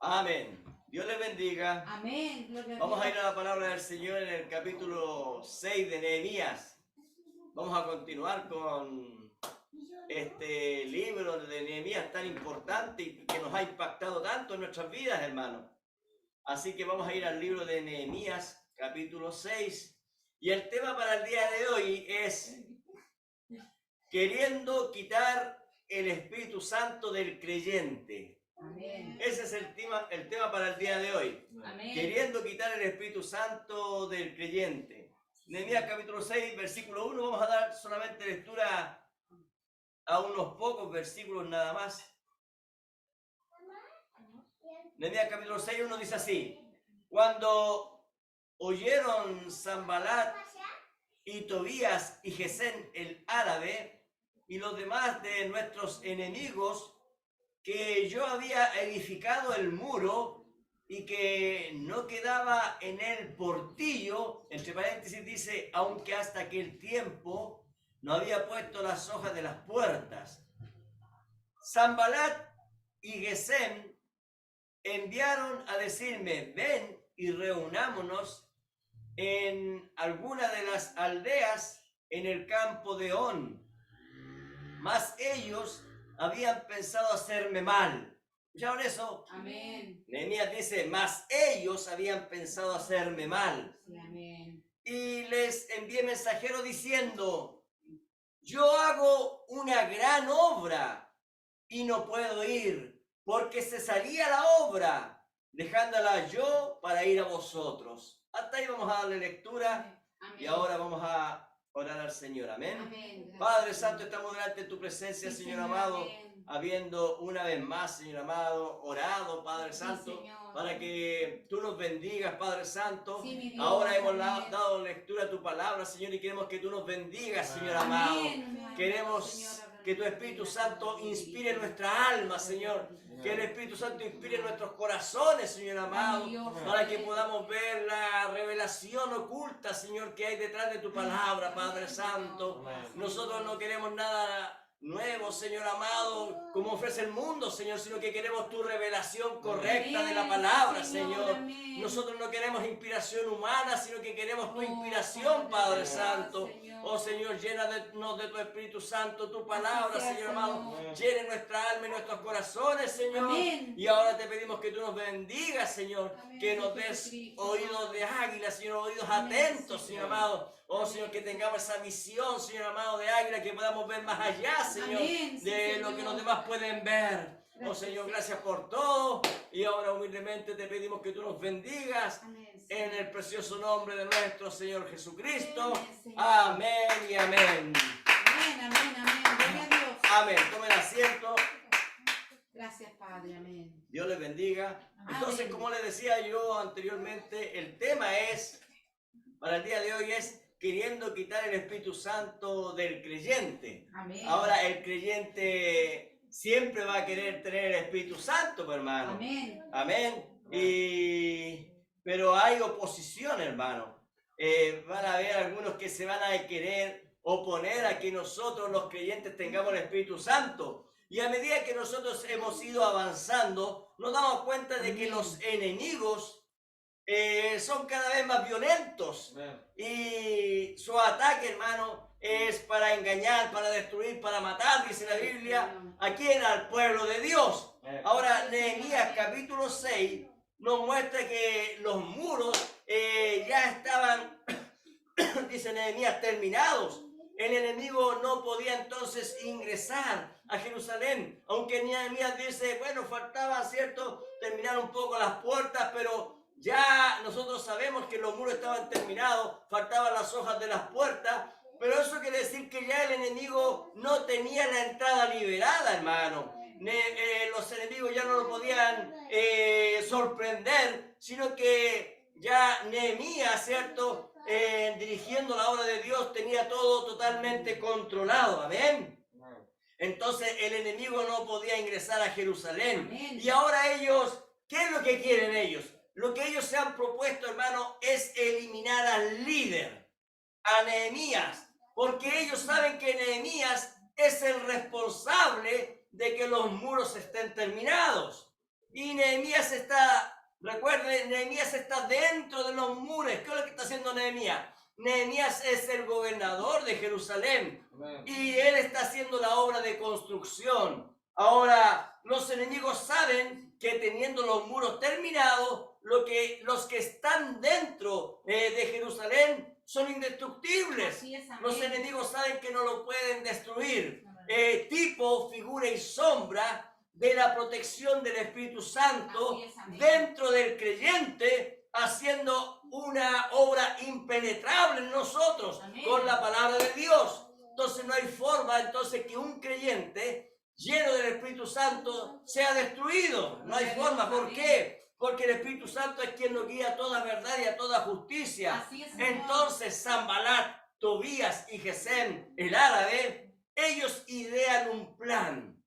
Amén. Dios les bendiga. Amén. Vamos a ir a la palabra del Señor en el capítulo 6 de Nehemías. Vamos a continuar con este libro de Nehemías tan importante y que nos ha impactado tanto en nuestras vidas, hermanos. Así que vamos a ir al libro de Nehemías, capítulo 6. Y el tema para el día de hoy es queriendo quitar el Espíritu Santo del creyente. Amén. Ese es el tema para el día de hoy. Amén. Queriendo quitar el Espíritu Santo del creyente. Nehemías capítulo 6, versículo 1. Vamos a dar solamente lectura a unos pocos versículos nada más. Nehemías capítulo 6, 1 dice así: cuando oyeron Sanbalat y Tobías y Gesén el árabe y los demás de nuestros enemigos que yo había edificado el muro y que no quedaba en el portillo, entre paréntesis dice, aunque hasta aquel tiempo no había puesto las hojas de las puertas, Sanbalat y Gesem enviaron a decirme: ven y reunámonos en alguna de las aldeas en el campo de On. Mas ellos habían pensado hacerme mal. ¿Escucharon eso? Amén. Nehemías dice: mas ellos habían pensado hacerme mal. Sí, amén. Y les envié mensajero diciendo: yo hago una gran obra y no puedo ir, porque cesaría la obra, dejándola yo para ir a vosotros. Hasta ahí vamos a darle lectura. Amén. Y ahora vamos a orar al Señor. Amén. Amén. Padre Santo, estamos delante de tu presencia, Sí, Señor amado, amén. habiendo una vez más, Señor amado, orado, Padre Santo, Señor, para que tú nos bendigas, Padre Santo. Sí, mi Dios, Ahora hemos amén. dado lectura a tu palabra, Señor, y queremos que tú nos bendigas, Señor Amén. amado. Queremos que tu Espíritu Santo inspire nuestra alma, Señor. Que el Espíritu Santo inspire nuestros corazones, Señor amado, para que podamos ver la revelación oculta, Señor, que hay detrás de tu palabra, Padre Santo. Nosotros no queremos nada nuevo, Señor amado, como ofrece el mundo, Señor, sino que queremos tu revelación correcta de la palabra, Señor. Nosotros no queremos inspiración humana, sino que queremos tu inspiración, Padre Santo. Oh Señor, llénanos de tu Espíritu Santo, tu palabra, Señor amado. Llene nuestra alma y nuestros corazones, Señor. Amén. Y ahora te pedimos que tú nos bendigas, Señor. Amén. Que nos des oídos de águila, Señor, oídos Amén, atentos, Señor amado. Oh Señor, que tengamos esa visión, Señor amado, de águila, que podamos ver más allá, Señor, Amén, de lo que los demás pueden ver. Oh Señor, gracias por todo. Y ahora humildemente te pedimos que tú nos bendigas. Amén. En el precioso nombre de nuestro Señor Jesucristo. Amén, Señor. Amén y amén. Amén, amén, amén. Gloria a Dios. Amén. Tomen asiento. Gracias, Padre. Amén. Dios les bendiga. Entonces, Amén. como les decía yo anteriormente, el tema es, para el día de hoy, es queriendo quitar el Espíritu Santo del creyente. Amén. Ahora, el creyente siempre va a querer tener el Espíritu Santo, pues, hermano. Amén. Amén. Pero hay oposición, hermano. Van a haber algunos que se van a querer oponer a que nosotros los creyentes tengamos el Espíritu Santo. Y a medida que nosotros hemos ido avanzando, nos damos cuenta de que los enemigos son cada vez más violentos. Y su ataque, hermano, es para engañar, para destruir, para matar, dice la Biblia, ¿a quién? Al pueblo de Dios. Ahora, Nehemías capítulo 6 nos muestra que los muros ya estaban, dice Nehemías, terminados. El enemigo no podía entonces ingresar a Jerusalén, aunque Nehemías dice, bueno, faltaba, ¿cierto?, terminar un poco las puertas, pero ya nosotros sabemos que los muros estaban terminados, faltaban las hojas de las puertas, pero eso quiere decir que ya el enemigo no tenía la entrada liberada, hermano. Los enemigos ya no lo podían sorprender, sino que ya Nehemías, ¿cierto?, dirigiendo la obra de Dios, tenía todo totalmente controlado. Amén. Entonces el enemigo no podía ingresar a Jerusalén. Amén. Y ahora ellos, ¿qué es lo que quieren ellos? Lo que ellos se han propuesto, hermano, es eliminar al líder, a Nehemías, porque ellos saben que Nehemías es el responsable de que los muros estén terminados. Y recuerden, Nehemías está dentro de los muros. ¿Qué es lo que está haciendo Nehemías? Nehemías es el gobernador de Jerusalén. Amén. Y él está haciendo la obra de construcción. Ahora, los enemigos saben que teniendo los muros terminados, los que están dentro de Jerusalén son indestructibles. Así es, amén. Los enemigos saben que no lo pueden destruir. Tipo, figura y sombra de la protección del Espíritu Santo Así es, amén. dentro del creyente, haciendo una obra impenetrable en nosotros, Amén. con la palabra de Dios. Entonces no hay forma entonces que un creyente lleno del Espíritu Santo sea destruido. No hay forma. ¿Por qué? Porque el Espíritu Santo es quien nos guía a toda verdad y a toda justicia. Así es, Señor. Entonces Sanbalat, Tobías y Gesem, el árabe, ellos idean un plan,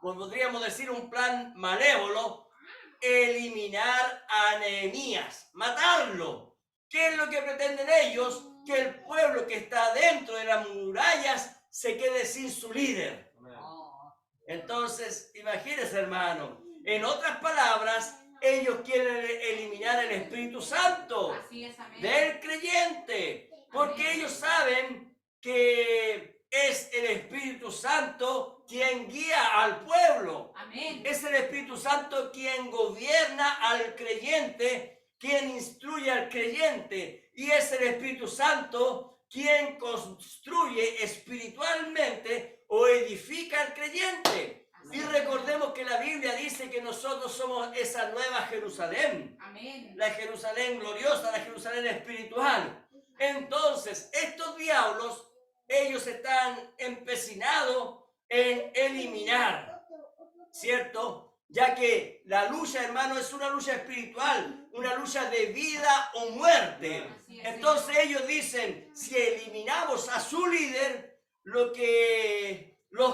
podríamos decir un plan malévolo, eliminar a Nehemías, matarlo. ¿Qué es lo que pretenden ellos? Que el pueblo que está dentro de las murallas se quede sin su líder. Amén. Entonces, imagínense, hermano, en otras palabras, ellos quieren eliminar el Espíritu Santo Así es, amén. del creyente, porque ellos saben que es el Espíritu Santo quien guía al pueblo. Amén. Es el Espíritu Santo quien gobierna al creyente, quien instruye al creyente, y es el Espíritu Santo quien construye espiritualmente o edifica al creyente. Así Y es, recordemos que la Biblia dice que nosotros somos esa nueva Jerusalén, amén. la Jerusalén gloriosa, la Jerusalén espiritual. Entonces, estos diablos, ellos están empecinados en eliminar, ¿cierto? Ya que la lucha, hermano, es una lucha espiritual, una lucha de vida o muerte. Así es, Entonces ellos dicen, si eliminamos a su líder, los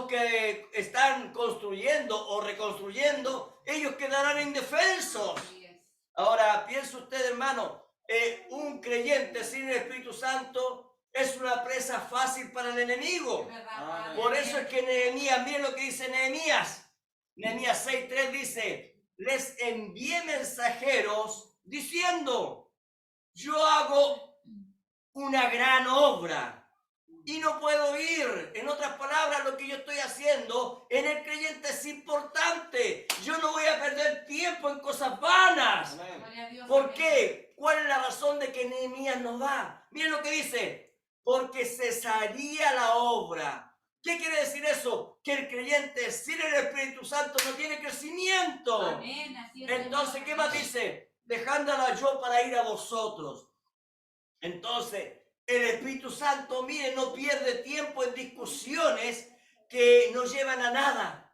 que están construyendo o reconstruyendo, ellos quedarán indefensos. Así es. Ahora, piense usted, hermano, un creyente sin el Espíritu Santo es una presa fácil para el enemigo. Es verdad, Padre. Por eso es que Nehemías, miren lo que dice Nehemías. Nehemías 6:3 dice, les envié mensajeros diciendo, yo hago una gran obra y no puedo ir. En otras palabras, lo que yo estoy haciendo en el creyente es importante. Yo no voy a perder tiempo en cosas vanas. Amén. Gloria a Dios, ¿Por amén. qué? ¿Cuál es la razón de que Nehemías no va? Miren lo que dice, porque cesaría la obra. ¿Qué quiere decir eso? Que el creyente sin el Espíritu Santo no tiene crecimiento. Amén, así es, Entonces, Señor. ¿qué más dice? Dejándola yo para ir a vosotros. Entonces, el Espíritu Santo, miren, no pierde tiempo en discusiones que no llevan a nada.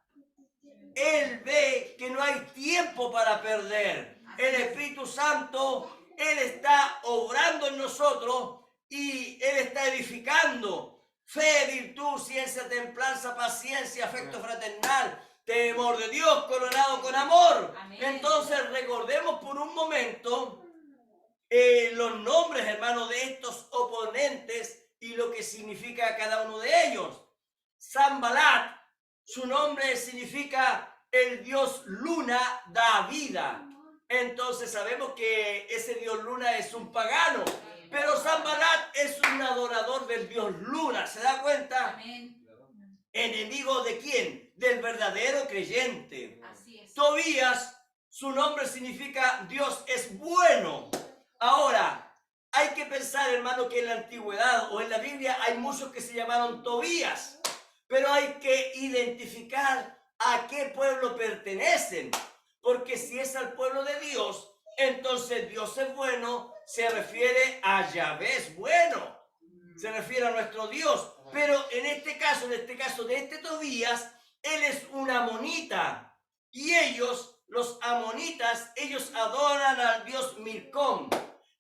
Él ve que no hay tiempo para perder. El Espíritu Santo, Él está obrando en nosotros y Él está edificando. Fe, virtud, ciencia, templanza, paciencia, afecto fraternal, temor de Dios coronado con amor. Amén. Entonces recordemos por un momento los nombres, hermanos, de estos oponentes y lo que significa cada uno de ellos. Sanbalat, su nombre significa el dios luna da vida. Entonces sabemos que ese dios luna es un pagano, pero Sanbalat es un adorador del dios luna. ¿Se da cuenta? Amén. ¿Enemigo de quién? Del verdadero creyente. Así es. Tobías, su nombre significa Dios es bueno. Ahora, hay que pensar, hermano, que en la antigüedad o en la Biblia hay muchos que se llamaron Tobías, pero hay que identificar a qué pueblo pertenecen, porque si es al pueblo de Dios, entonces Dios es bueno, se refiere a Yahvé es bueno, se refiere a nuestro Dios, pero en este caso de este Tobías, él es un amonita, y ellos, los amonitas, ellos adoran al dios Milcom.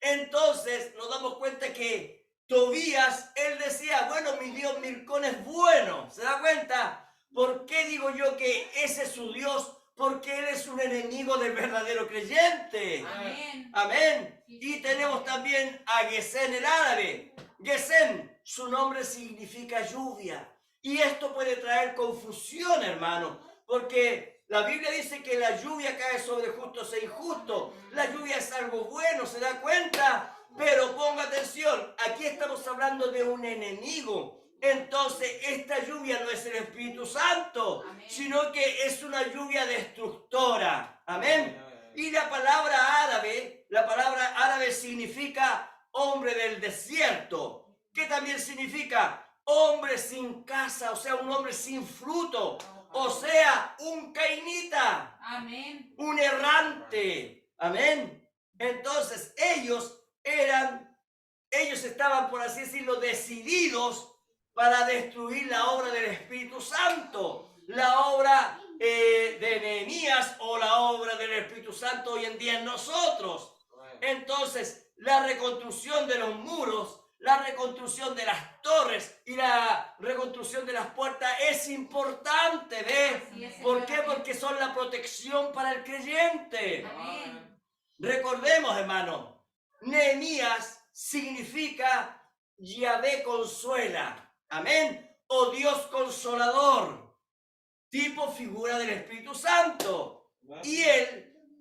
Entonces nos damos cuenta que Tobías, él decía, bueno, mi dios Milcom es bueno. ¿Se da cuenta? ¿Por qué digo yo que ese es su Dios? Porque él es un enemigo del verdadero creyente. Amén. Amén. Y tenemos también a Gesem el árabe. Gesem, su nombre significa lluvia. Y esto puede traer confusión, hermano. porque la Biblia dice que la lluvia cae sobre justos e injustos. La lluvia es algo bueno, ¿se da cuenta? Pero ponga atención, aquí estamos hablando de un enemigo. Entonces, esta lluvia no es el Espíritu Santo, Amén. sino que es una lluvia destructora. Amén. Y la palabra árabe significa hombre del desierto, que también significa hombre sin casa, o sea, un hombre sin fruto, o sea, un cainita, Amén. un errante. Amén. Entonces, ellos estaban, por así decirlo, decididos para destruir la obra del Espíritu Santo, la obra de Nehemías o la obra del Espíritu Santo hoy en día en nosotros. Entonces, la reconstrucción de los muros, la reconstrucción de las torres y la reconstrucción de las puertas es importante, ¿ves? ¿Por qué? Porque son la protección para el creyente. Amén. Recordemos, hermano, Nehemías significa Yahvé consuela, amén, o Dios consolador, tipo figura del Espíritu Santo. Y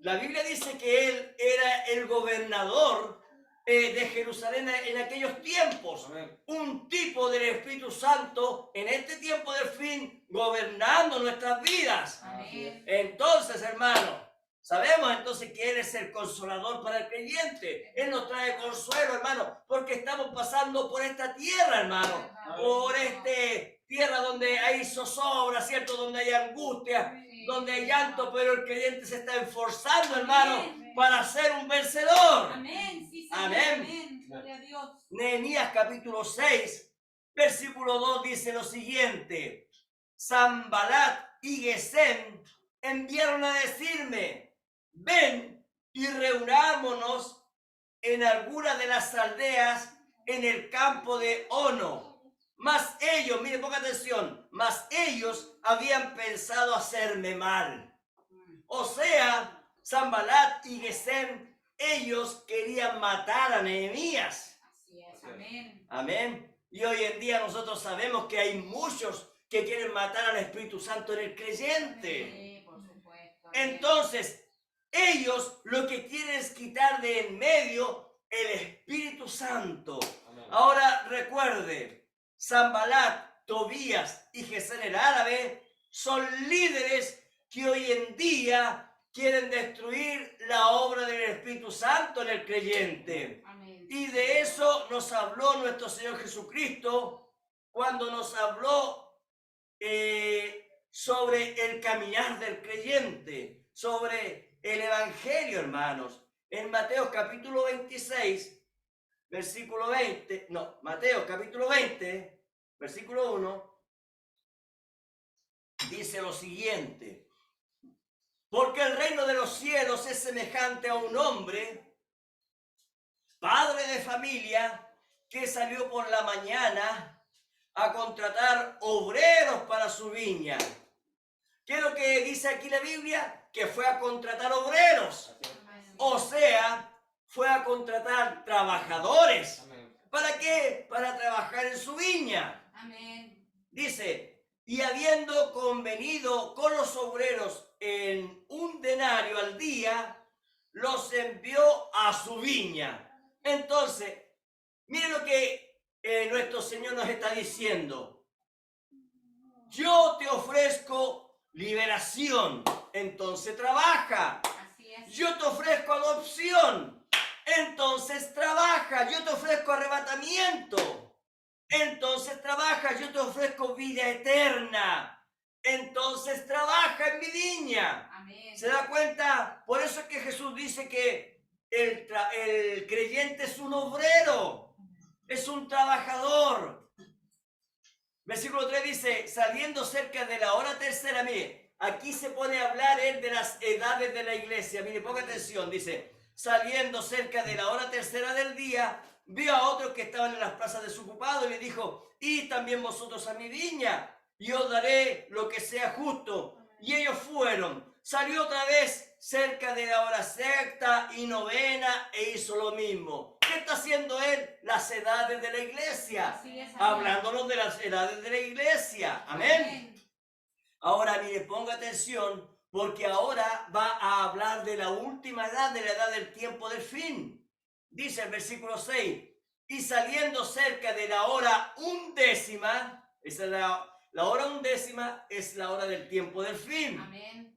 la Biblia dice que él era el gobernador de Jerusalén en aquellos tiempos, amén. Un tipo del Espíritu Santo en este tiempo del fin gobernando nuestras vidas. Amén. Entonces, hermano, sabemos entonces que Él es el consolador para el creyente. Él nos trae consuelo, hermano, porque estamos pasando por esta tierra, hermano. Por esta tierra donde hay zozobra, ¿cierto? Donde hay angustia, donde hay llanto, pero el creyente se está esforzando, hermano, para ser un vencedor. Amén. Sí, Señor. Amén. Amén. Gloria a Dios. Nehemías capítulo 6, versículo 2 dice lo siguiente: Sanbalat y Gesem enviaron a decirme: ven y reunámonos en alguna de las aldeas en el campo de Ono. Mas ellos, mire, ponga atención, mas ellos habían pensado hacerme mal. O sea, Sanbalat y Gesem, ellos querían matar a Nehemías. Así es. Amén. Amén. Y hoy en día nosotros sabemos que hay muchos que quieren matar al Espíritu Santo en el creyente. Sí, por supuesto. Amén. Entonces, ellos lo que quieren es quitar de en medio el Espíritu Santo. Amén. Ahora recuerde, Sanbalat, Tobías y Gesem el árabe son líderes que hoy en día quieren destruir la obra del Espíritu Santo en el creyente. Amén. Y de eso nos habló nuestro Señor Jesucristo cuando nos habló sobre el caminar del creyente, sobre el Evangelio, hermanos. En Mateo capítulo 26, versículo 20, no, Mateo capítulo 20, versículo 1, dice lo siguiente: porque el reino de los cielos es semejante a un hombre, padre de familia, que salió por la mañana a contratar obreros para su viña. ¿Qué es lo que dice aquí la Biblia? Que fue a contratar obreros. O sea, fue a contratar trabajadores. ¿Para qué? Para trabajar en su viña. Amén. Dice: y habiendo convenido con los obreros en un denario al día, los envió a su viña. Entonces, miren lo que nuestro Señor nos está diciendo: yo te ofrezco liberación, entonces trabaja. Así es. Yo te ofrezco adopción, entonces trabaja. Yo te ofrezco arrebatamiento, entonces trabaja. Yo te ofrezco vida eterna, entonces trabaja en mi viña. Amén. ¿Se da cuenta? Por eso es que Jesús dice que el creyente es un obrero, es un trabajador. Versículo 3 dice: saliendo cerca de la hora tercera, mire, aquí se pone a hablar él de las edades de la iglesia. Mire, ponga atención, dice: saliendo cerca de la hora tercera del día, vio a otros que estaban en las plazas desocupados y le dijo: id también vosotros a mi viña, y os daré lo que sea justo. Y ellos fueron. Salió otra vez cerca de la hora sexta y novena e hizo lo mismo. ¿Qué está haciendo él? Las edades de la iglesia. Así es. Amén. Hablándonos de las edades de la iglesia. Amén. Ahora, mire, ponga atención, porque ahora va a hablar de la última edad, de la edad del tiempo del fin. Dice el versículo 6, y saliendo cerca de la hora undécima, esa es la hora undécima, es la hora del tiempo del fin. Amén.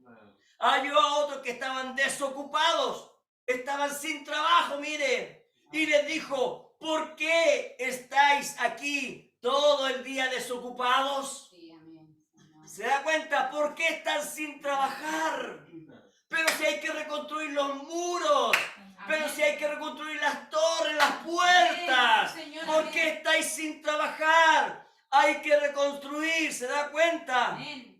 Halló a otros que estaban desocupados, estaban sin trabajo, mire, y les dijo, ¿por qué estáis aquí todo el día desocupados? Sí, amén. Señor. ¿Se da cuenta? ¿Por qué están sin trabajar? Pero si hay que reconstruir los muros, pero si hay que reconstruir las torres, las puertas, ¿por qué estáis sin trabajar? Hay que reconstruir, ¿se da cuenta? Amén.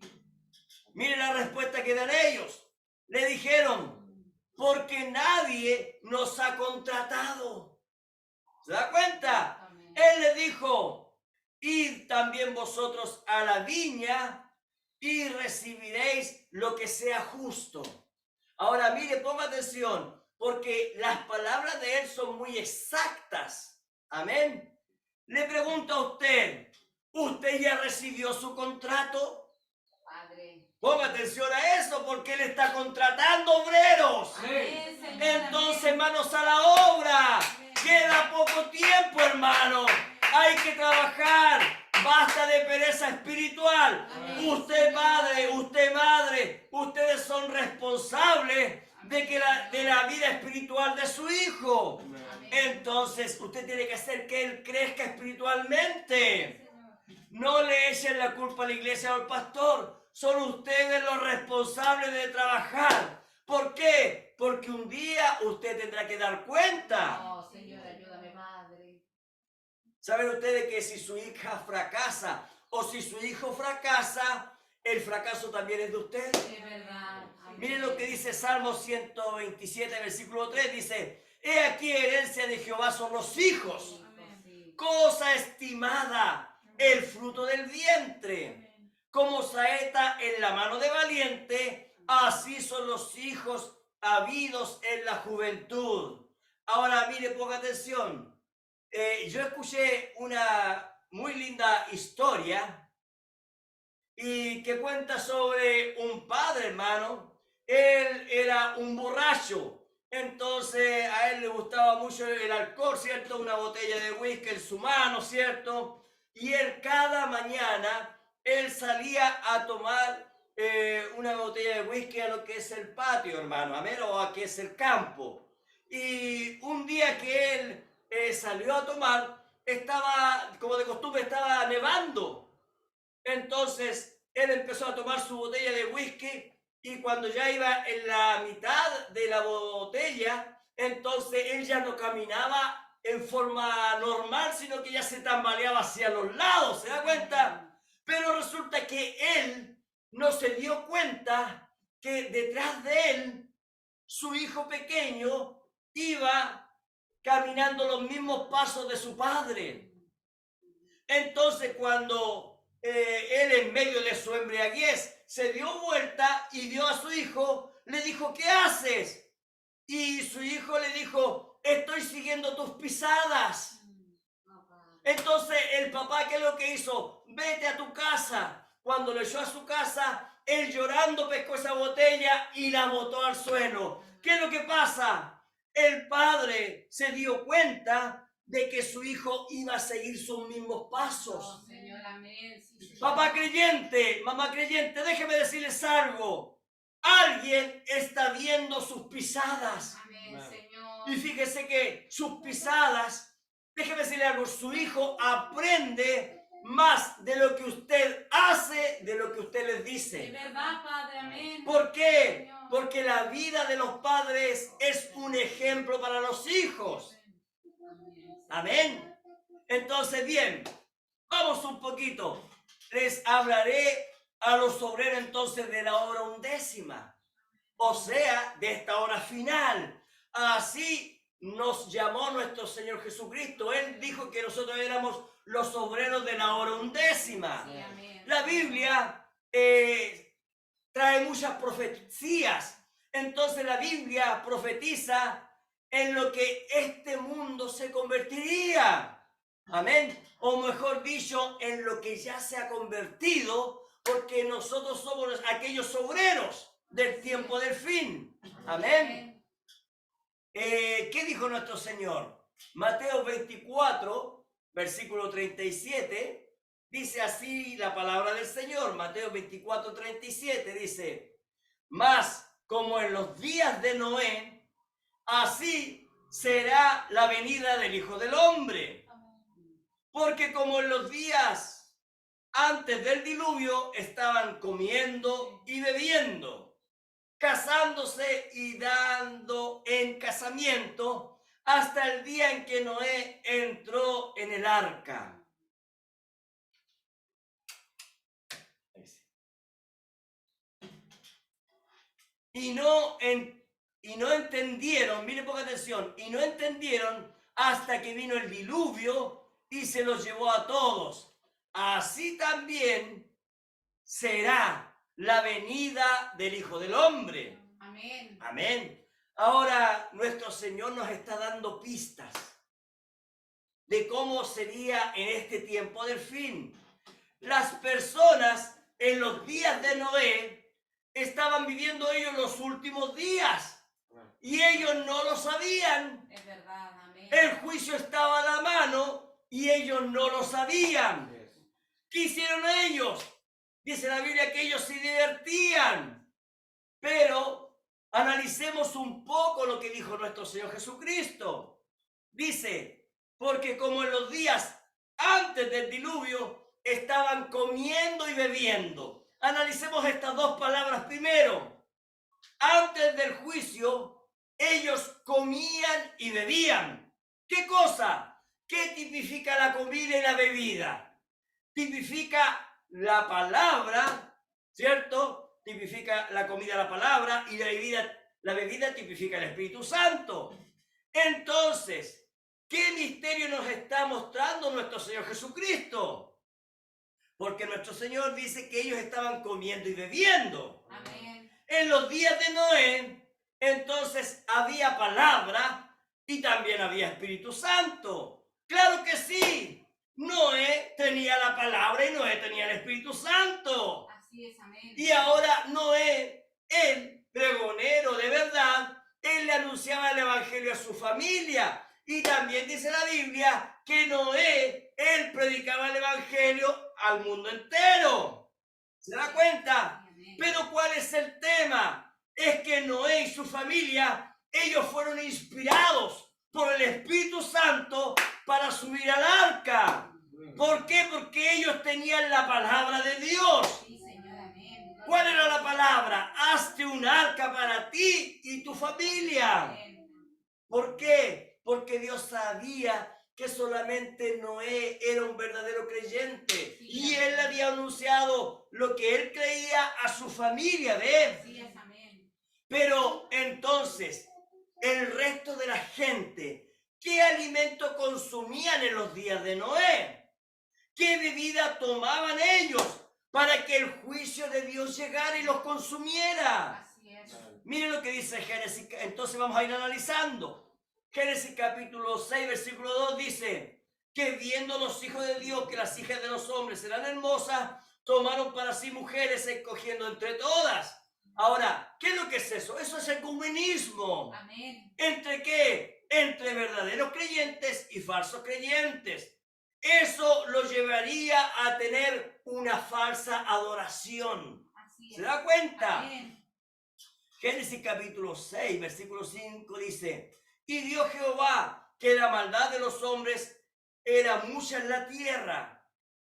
Mire la respuesta que dan ellos. Le dijeron, porque nadie nos ha contratado. ¿Se da cuenta? Amén. Él le dijo, id también vosotros a la viña y recibiréis lo que sea justo. Ahora mire, ponga atención, porque las palabras de él son muy exactas. Amén. Le pregunto a usted, ¿usted ya recibió su contrato? Padre. Ponga atención a eso, porque él está contratando obreros. Amén, Señor. Entonces, Amén. manos a la obra. Queda poco tiempo, hermano. Hay que trabajar. Basta de pereza espiritual. Amén. Usted padre, usted madre, ustedes son responsables de la vida espiritual de su hijo. Amén. Entonces, usted tiene que hacer que él crezca espiritualmente. No le echen la culpa a la iglesia o al pastor. Son ustedes los responsables de trabajar. ¿Por qué? Porque un día usted tendrá que dar cuenta. Oh, Señor, ayúdame, Padre. ¿Saben ustedes que si su hija fracasa o si su hijo fracasa, el fracaso también es de usted? Es verdad. Amén. Miren lo que dice Salmo 127, versículo 3. Dice, he aquí herencia de Jehová son los hijos, Amén. cosa estimada, el fruto del vientre. Como saeta en la mano de valiente, así son los hijos habidos en la juventud. Ahora, mire, ponga atención. Yo escuché una muy linda historia y que cuenta sobre un padre, hermano. Él era un borracho. Entonces a él le gustaba mucho el alcohol, ¿cierto? Una botella de whisky en su mano, ¿cierto? Y él cada mañana, él salía a tomar una botella de whisky a lo que es el patio, hermano, amén, o a que es el campo. Y un día que él salió a tomar, estaba, como de costumbre, estaba nevando. Entonces, él empezó a tomar su botella de whisky y cuando ya iba en la mitad de la botella, entonces él ya no caminaba en forma normal, sino que ya se tambaleaba hacia los lados, ¿se da cuenta? Pero resulta que él no se dio cuenta que detrás de él, su hijo pequeño iba caminando los mismos pasos de su padre. Entonces, cuando él en medio de su embriaguez se dio vuelta y vio a su hijo, le dijo, ¿qué haces? Y su hijo le dijo, estoy siguiendo tus pisadas. Entonces el papá, ¿qué es lo que hizo? Vete a tu casa. Cuando lo echó a su casa, él llorando pescó esa botella y la botó al suelo. ¿Qué es lo que pasa? El padre se dio cuenta de que su hijo iba a seguir sus mismos pasos. Oh, Señor, amén. Sí, Señor. Papá creyente, mamá creyente, déjeme decirles algo. Alguien está viendo sus pisadas. Amén, Señor. Y fíjese que sus pisadas, déjeme decirle algo, su hijo aprende más de lo que usted hace, de lo que usted les Es dice. verdad, Padre, amén. ¿Por qué? Porque la vida de los padres es un ejemplo para los hijos. Amén. Entonces, bien, vamos un poquito. Les hablaré a los obreros entonces de la hora undécima, o sea, de esta hora final. Así nos llamó nuestro Señor Jesucristo. Él dijo que nosotros éramos los obreros de la hora undécima. Sí, amén. La Biblia trae muchas profecías. Entonces la Biblia profetiza en lo que este mundo se convertiría. Amén. O mejor dicho, en lo que ya se ha convertido, porque nosotros somos aquellos obreros del tiempo del fin. Amén. ¿Qué dijo nuestro Señor? Mateo 24, versículo 37, dice así la palabra del Señor. Mateo 24, 37 dice: mas como en los días de Noé, así será la venida del Hijo del Hombre. Porque como en los días antes del diluvio estaban comiendo y bebiendo, casándose y dando en casamiento, hasta el día en que Noé entró en el arca. Y no entendieron, mire, poca atención, y no entendieron hasta que vino el diluvio y se los llevó a todos. Así también será la venida del Hijo del Hombre. Amén. Amén. Ahora nuestro Señor nos está dando pistas de cómo sería en este tiempo del fin. Las personas en los días de Noé estaban viviendo ellos los últimos días y ellos no lo sabían. Es verdad, amén. El juicio estaba a la mano y ellos no lo sabían. ¿Qué hicieron ellos? Dice la Biblia que ellos se divertían. Pero analicemos un poco lo que dijo nuestro Señor Jesucristo. Dice, porque como en los días antes del diluvio estaban comiendo y bebiendo. Analicemos estas dos palabras primero. Antes del juicio, ellos comían y bebían. ¿Qué cosa? ¿Qué tipifica la comida y la bebida? Tipifica la palabra, ¿cierto? Tipifica la comida, la palabra, y la bebida tipifica el Espíritu Santo. Entonces, ¿qué misterio nos está mostrando nuestro Señor Jesucristo? Porque nuestro Señor dice que ellos estaban comiendo y bebiendo. Amén. En los días de Noé, entonces había palabra y también había Espíritu Santo. Claro que sí. Noé tenía la palabra y Noé tenía el Espíritu Santo. Así es, amén. Y ahora Noé, el pregonero de verdad, él le anunciaba el Evangelio a su familia. Y también dice la Biblia que Noé, él predicaba el Evangelio al mundo entero. ¿Se da cuenta? Pero ¿cuál es el tema? Es que Noé y su familia, ellos fueron inspirados por el Espíritu Santo para subir al arca. ¿Por qué? Porque ellos tenían la palabra de Dios. Sí, Señor, amén. ¿Cuál era la palabra? Hazte un arca para ti y tu familia. Amén. ¿Por qué? Porque Dios sabía que solamente Noé era un verdadero creyente y él había anunciado lo que él creía a su familia, ¿ves? Así es, amén. Pero entonces, el resto de la gente, ¿qué alimento consumían en los días de Noé? ¿Qué bebida tomaban ellos para que el juicio de Dios llegara y los consumiera? Así es. Miren lo que dice Génesis, entonces vamos a ir analizando. Génesis capítulo 6, versículo 2 dice que viendo los hijos de Dios que las hijas de los hombres eran hermosas, tomaron para sí mujeres escogiendo entre todas. Ahora, ¿qué es lo que es eso? Eso es ecumenismo. Amén. ¿Entre qué? Entre verdaderos creyentes y falsos creyentes. Eso lo llevaría a tener una falsa adoración. Así es. ¿Se da cuenta? Amén. Génesis capítulo 6, versículo 5 dice: y vio Jehová que la maldad de los hombres era mucha en la tierra,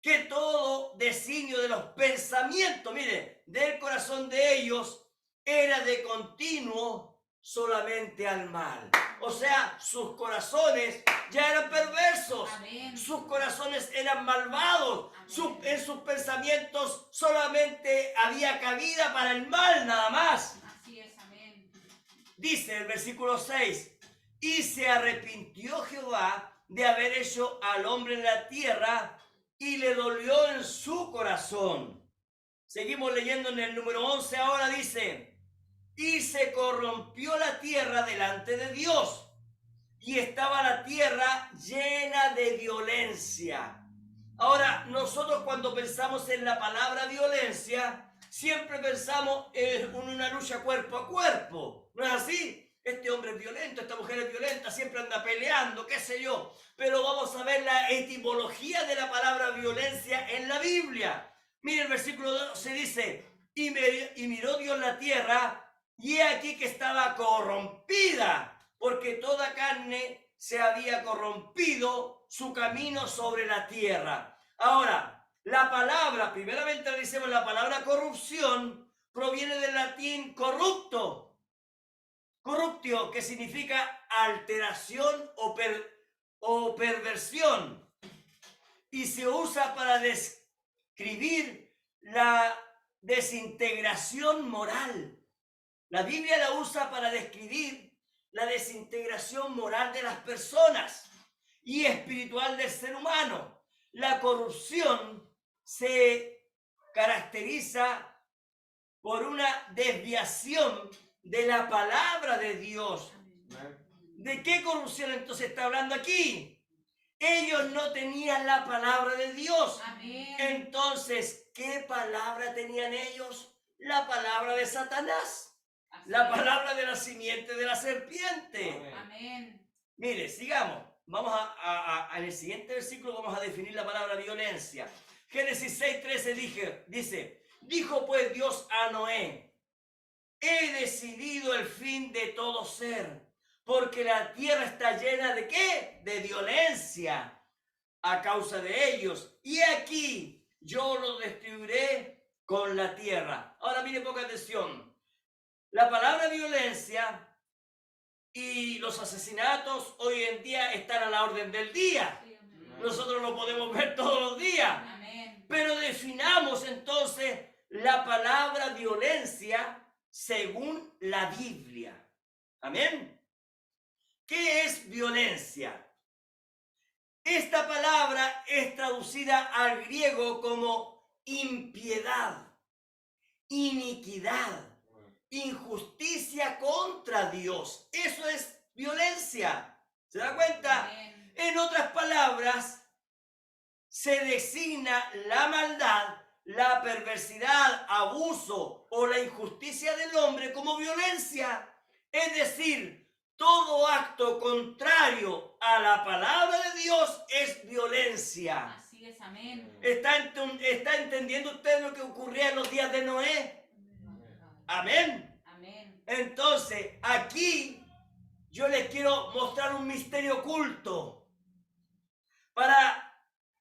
que todo designio de los pensamientos, mire, del corazón de ellos era de continuo solamente al mal. O sea, sus corazones ya eran perversos. Amén. Sus corazones eran malvados. En sus pensamientos solamente había cabida para el mal, nada más. Así es, amén. Dice el versículo 6, y se arrepintió Jehová de haber hecho al hombre en la tierra y le dolió en su corazón. Seguimos leyendo en el número 11, ahora dice, y se corrompió la tierra delante de Dios y estaba la tierra llena de violencia. Ahora, nosotros cuando pensamos en la palabra violencia, siempre pensamos en una lucha cuerpo a cuerpo. ¿No es así? Este hombre es violento, esta mujer es violenta, siempre anda peleando, qué sé yo. Pero vamos a ver la etimología de la palabra violencia en la Biblia. Mire, el versículo 12 dice, y miró Dios la tierra, y he aquí que estaba corrompida, porque toda carne se había corrompido su camino sobre la tierra. Ahora, la palabra, primeramente analicemos la palabra corrupción, proviene del latín corrupto, corruptio, que significa alteración o perversión, y se usa para describir la desintegración moral. La Biblia la usa para describir la desintegración moral de las personas y espiritual del ser humano. La corrupción se caracteriza por una desviación de la palabra de Dios. ¿De qué corrupción entonces está hablando aquí? Ellos no tenían la palabra de Dios. Amén. Entonces, ¿qué palabra tenían ellos? La palabra de Satanás. Así La es. palabra de la simiente de la serpiente. Amén. Mire, sigamos. Vamos en el siguiente versículo vamos a definir la palabra violencia. Génesis 6:13 dice, dijo pues Dios a Noé, he decidido el fin de todo ser, porque la tierra está llena de ¿qué? De violencia a causa de ellos. Y aquí yo los destruiré con la tierra. Ahora mire, poca atención. La palabra violencia y los asesinatos hoy en día están a la orden del día. Sí, amén. Nosotros lo podemos ver todos los días. Amén. Pero definamos entonces la palabra violencia según la Biblia. Amén. ¿Qué es violencia? Esta palabra es traducida al griego como impiedad, iniquidad, injusticia contra Dios. Eso es violencia. ¿Se da cuenta? Amén. En otras palabras, se designa la maldad, la perversidad, abuso o la injusticia del hombre como violencia. Es decir, todo acto contrario a la palabra de Dios es violencia. Así es, amén. ¿Está entendiendo usted lo que ocurría en los días de Noé? Amén. Amén. Entonces, aquí yo les quiero mostrar un misterio oculto para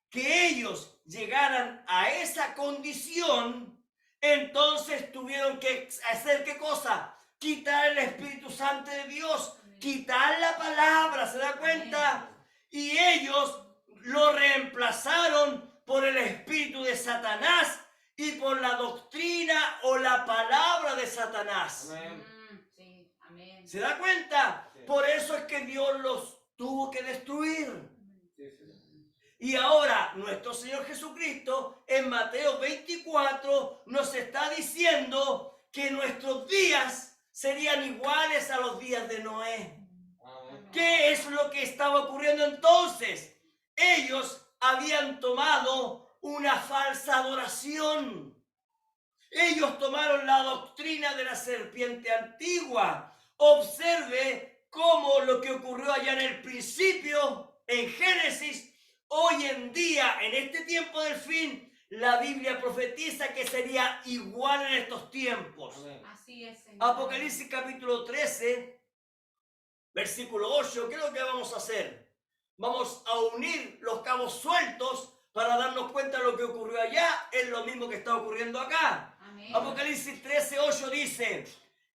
que ellos llegaran a esa condición. Entonces tuvieron que hacer ¿qué cosa? Quitar el Espíritu Santo de Dios, quitar la palabra, ¿se da cuenta? Y ellos lo reemplazaron por el espíritu de Satanás y por la doctrina o la palabra de Satanás. Sí, amén. ¿Se da cuenta? Sí. Por eso es que Dios los tuvo que destruir. Sí, sí. Y ahora nuestro Señor Jesucristo en Mateo 24 nos está diciendo que nuestros días serían iguales a los días de Noé. Amén. ¿Qué es lo que estaba ocurriendo entonces? Ellos habían tomado una falsa adoración. Ellos tomaron la doctrina de la serpiente antigua. Observe cómo lo que ocurrió allá en el principio, en Génesis, hoy en día, en este tiempo del fin, la Biblia profetiza que sería igual en estos tiempos. Amén. Así es, Señor. Apocalipsis capítulo 13, versículo 8, ¿qué es lo que vamos a hacer? Vamos a unir los cabos sueltos para darnos cuenta de lo que ocurrió allá, es lo mismo que está ocurriendo acá. Amén. Apocalipsis 13, 8 dice,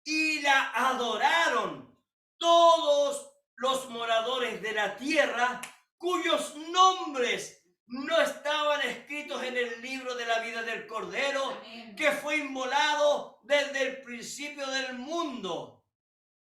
y la adoraron todos los moradores de la tierra cuyos nombres no estaban escritos en el libro de la vida del Cordero, Amén. que fue inmolado desde el principio del mundo.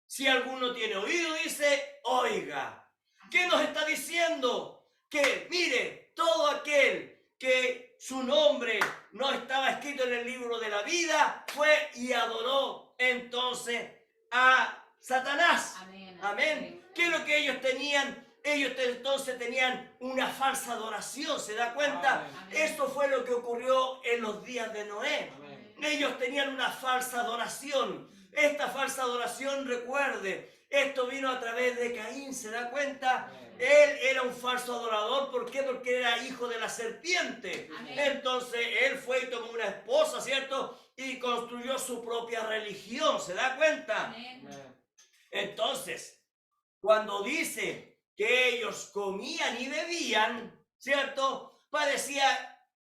Si alguno tiene oído, dice, oiga. ¿Qué nos está diciendo? Que mire, todo aquel que su nombre no estaba escrito en el libro de la vida fue y adoró entonces a Satanás. Amén. Amén. ¿Qué es lo que ellos tenían? Ellos entonces tenían una falsa adoración, ¿se da cuenta? Amén. Esto fue lo que ocurrió en los días de Noé. Amén. Ellos tenían una falsa adoración. Esta falsa adoración, recuerde, esto vino a través de Caín, ¿se da cuenta? Amén. Él era un falso adorador, ¿por qué? Porque era hijo de la serpiente. Amén. Entonces él fue y tomó una esposa, ¿cierto? Y construyó su propia religión, ¿se da cuenta? Amén. Amén. Entonces, cuando dice que ellos comían y bebían, ¿cierto?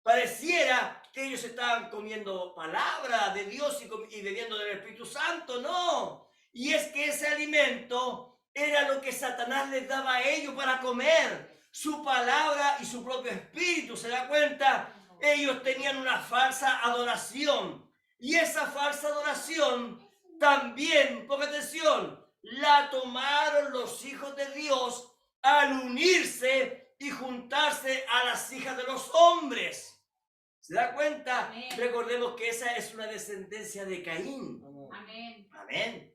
Pareciera que ellos estaban comiendo palabra de Dios y bebiendo del Espíritu Santo, no. Y es que ese alimento era lo que Satanás les daba a ellos para comer, su palabra y su propio espíritu, ¿se da cuenta? Ellos tenían una falsa adoración. Y esa falsa adoración también, ponga atención, la tomaron los hijos de Dios al unirse y juntarse a las hijas de los hombres. ¿Se da cuenta? Amén. Recordemos que esa es una descendencia de Caín. Amén. Amén.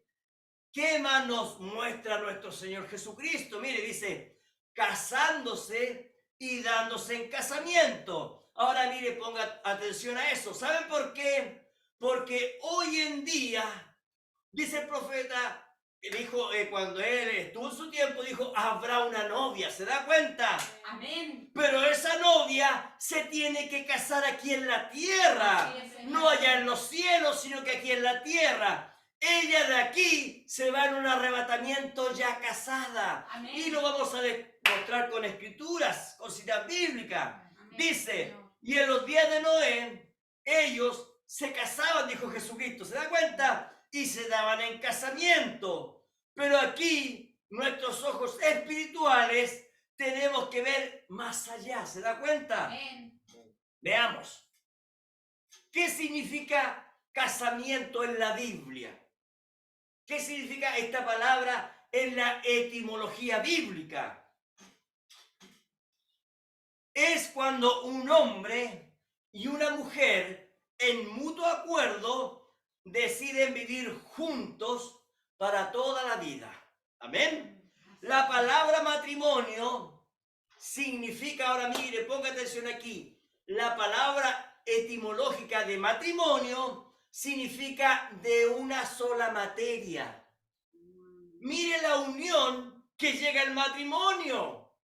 ¿Qué más nos muestra nuestro Señor Jesucristo? Mire, dice, casándose y dándose en casamiento. Ahora mire, ponga atención a eso. ¿Saben por qué? Porque hoy en día, dice el profeta, dijo, cuando él estuvo en su tiempo, dijo, habrá una novia, ¿se da cuenta? Amén. Pero esa novia se tiene que casar aquí en la tierra, Así es, Señor. no allá en los cielos, sino que aquí en la tierra. Ella de aquí se va en un arrebatamiento ya casada. Amén. Y lo vamos a demostrar con escrituras, con citas bíblicas. Amén, Dice, Señor. y en los días de Noé, ellos se casaban, dijo Jesucristo, ¿se da cuenta? Y se daban en casamiento. Pero aquí, nuestros ojos espirituales, tenemos que ver más allá, ¿se da cuenta? Amén. Veamos. ¿Qué significa casamiento en la Biblia? ¿Qué significa esta palabra en la etimología bíblica? Es cuando un hombre y una mujer en mutuo acuerdo deciden vivir juntos para toda la vida. Amén. La palabra matrimonio significa, ahora mire, ponga atención aquí, la palabra etimológica de matrimonio significa de una sola materia. Mire la unión que llega el matrimonio.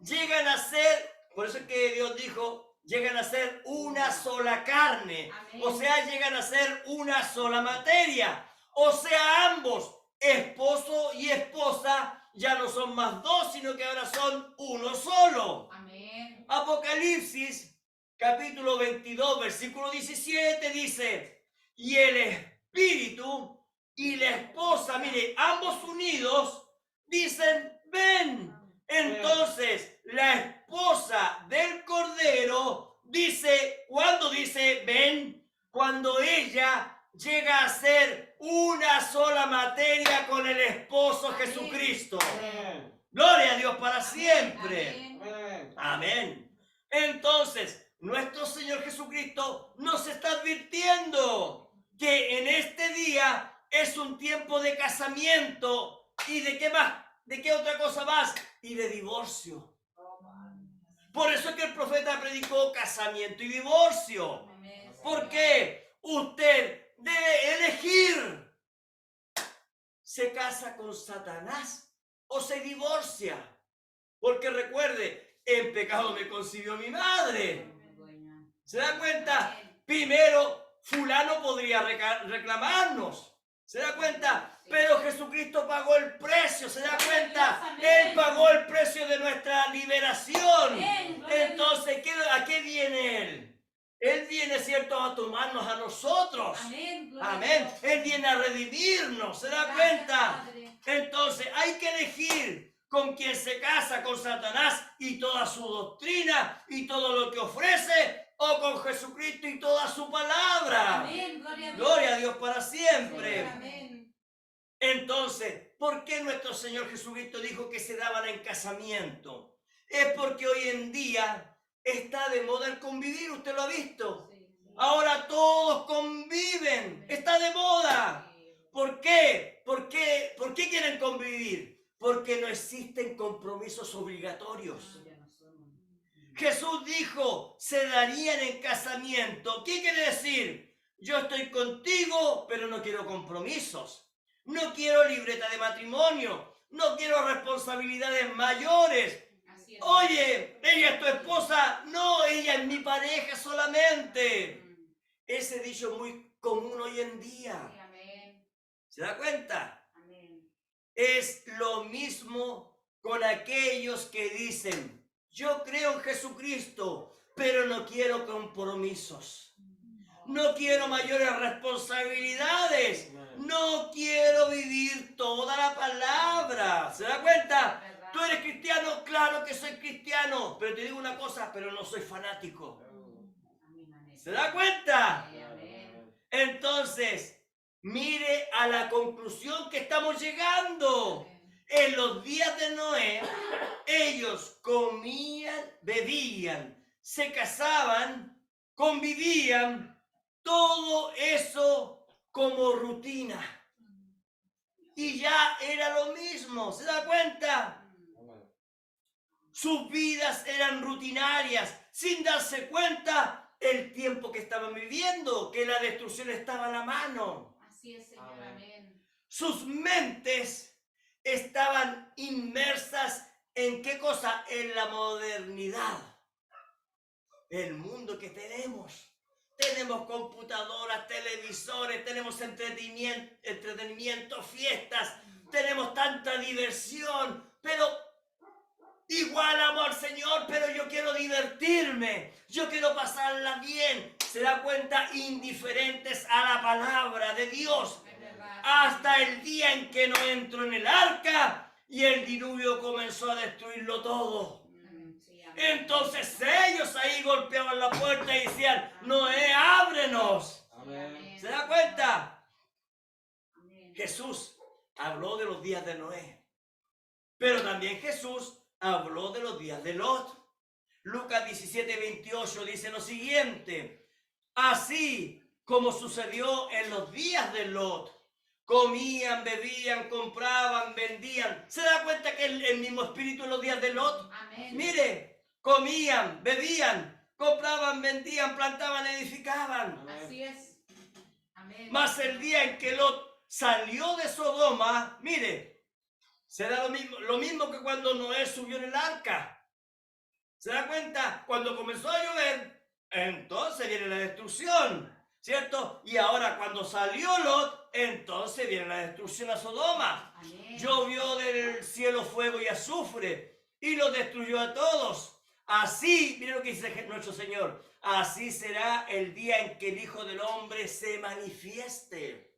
Llegan a ser, por eso es que Dios dijo, llegan a ser una sola carne. Amén. O sea, llegan a ser una sola materia. O sea, ambos, esposo y esposa, ya no son más dos, sino que ahora son uno solo. Amén. Apocalipsis, capítulo 22, versículo 17, dice, y el espíritu y la esposa, mire, ambos unidos, dicen, ven. Entonces, la esposa del Cordero dice, ¿cuándo dice ven? Cuando ella llega a ser una sola materia con el esposo Amén. Jesucristo. Amén. Gloria a Dios para siempre. Amén. Amén. Amén. Entonces, nuestro Señor Jesucristo nos está advirtiendo que en este día es un tiempo de casamiento y de qué más, de qué otra cosa más, y de divorcio. Por eso es que el profeta predicó casamiento y divorcio. Amén. ¿Por qué? Usted debe elegir. ¿Se casa con Satanás o se divorcia? Porque recuerde, en pecado me concibió mi madre. ¿Se da cuenta? Amén. Primero, fulano podría reclamarnos. ¿Se da cuenta? Sí. Pero Jesucristo pagó el precio. ¿Se da cuenta? Amén. Él pagó el precio de nuestra liberación. Amén. Gloria a Dios. Entonces, ¿a qué viene Él? Él viene, ¿cierto?, a tomarnos a nosotros. Amén. Gloria a Amén. Dios. Él viene a redimirnos. ¿Se da Gracias, cuenta? Padre. Entonces hay que elegir con quien se casa, con Satanás y toda su doctrina y todo lo que ofrece, o con Jesucristo y toda su palabra. Amén. Gloria a Dios. Gloria a Dios para siempre. Amén. Entonces, ¿por qué nuestro Señor Jesucristo dijo que se daban en casamiento? Es porque hoy en día está de moda el convivir, ¿usted lo ha visto? Sí. Ahora todos conviven, está de moda. ¿Por qué? ¿Por qué quieren convivir? porque no existen compromisos obligatorios. Jesús dijo, se darían en casamiento. ¿Qué quiere decir? Yo estoy contigo, pero no quiero compromisos. No quiero libreta de matrimonio. No quiero responsabilidades mayores. Así es. Oye, ella es tu esposa. No, ella es mi pareja solamente. Ese dicho es muy común hoy en día. Sí, amén. ¿Se da cuenta? Amén. Es lo mismo con aquellos que dicen, yo creo en Jesucristo, pero no quiero compromisos. No quiero mayores responsabilidades. No quiero vivir toda la palabra. ¿Se da cuenta? ¿Verdad? ¿Tú eres cristiano? Claro que soy cristiano. Pero te digo una cosa, pero no soy fanático. Amén, amén. ¿Se da cuenta? Amén. Entonces, mire a la conclusión que estamos llegando. En los días de Noé, ellos comían, bebían, se casaban, convivían, todo eso como rutina. Y ya era lo mismo, ¿se da cuenta? Sus vidas eran rutinarias, sin darse cuenta el tiempo que estaban viviendo, que la destrucción estaba a la mano. Así es, Señor. Amén. Amén. Sus mentes estaban inmersas ¿en qué cosa? En la modernidad. El mundo que tenemos. Tenemos computadoras, televisores, tenemos entretenimiento, fiestas, tenemos tanta diversión, pero igual amo al Señor, pero yo quiero divertirme, yo quiero pasarla bien. ¿Se da cuenta? Indiferentes a la palabra de Dios. Es verdad. Hasta el día en que no entró en el arca y el diluvio comenzó a destruirlo todo. Sí, amén. Entonces ellos ahí golpeaban la puerta y decían, Noé, ábrenos. Amén. ¿Se da cuenta? Amén. Jesús habló de los días de Noé, pero también Jesús habló de los días de Lot. Lucas 17:28 dice lo siguiente, así como sucedió en los días de Lot, comían, bebían, compraban, vendían. ¿Se da cuenta que el mismo espíritu en los días de Lot? Amén. Mire, comían, bebían, compraban, vendían, plantaban, edificaban. Así es. Amén. Mas el día en que Lot salió de Sodoma, mire, será lo mismo que cuando Noé subió en el arca. ¿Se da cuenta? Cuando comenzó a llover, entonces viene la destrucción, ¿cierto? Y ahora cuando salió Lot, entonces viene la destrucción a Sodoma. Amén. Llovió del cielo fuego y azufre y los destruyó a todos. Así, mire lo que dice nuestro Señor, así será el día en que el Hijo del Hombre se manifieste.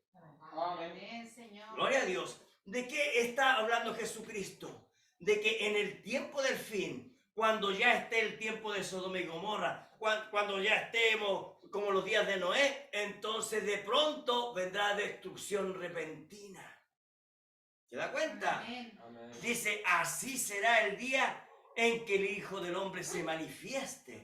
Amén, Señor. Gloria a Dios. ¿De qué está hablando Jesucristo? De que en el tiempo del fin, cuando ya esté el tiempo de Sodoma y Gomorra, cuando ya estemos como los días de Noé, entonces de pronto vendrá destrucción repentina. ¿Se da cuenta? Amén. Amén. Dice, así será el día en que el Hijo del Hombre se manifieste.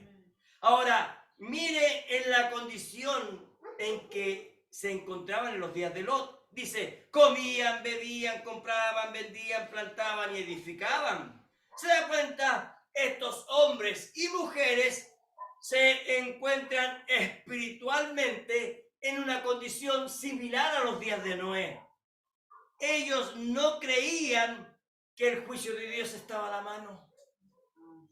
Ahora, mire en la condición en que se encontraban en los días de Lot. Dice, comían, bebían, compraban, vendían, plantaban y edificaban. ¿Se da cuenta? Estos hombres y mujeres se encuentran espiritualmente en una condición similar a los días de Noé. Ellos no creían que el juicio de Dios estaba a la mano.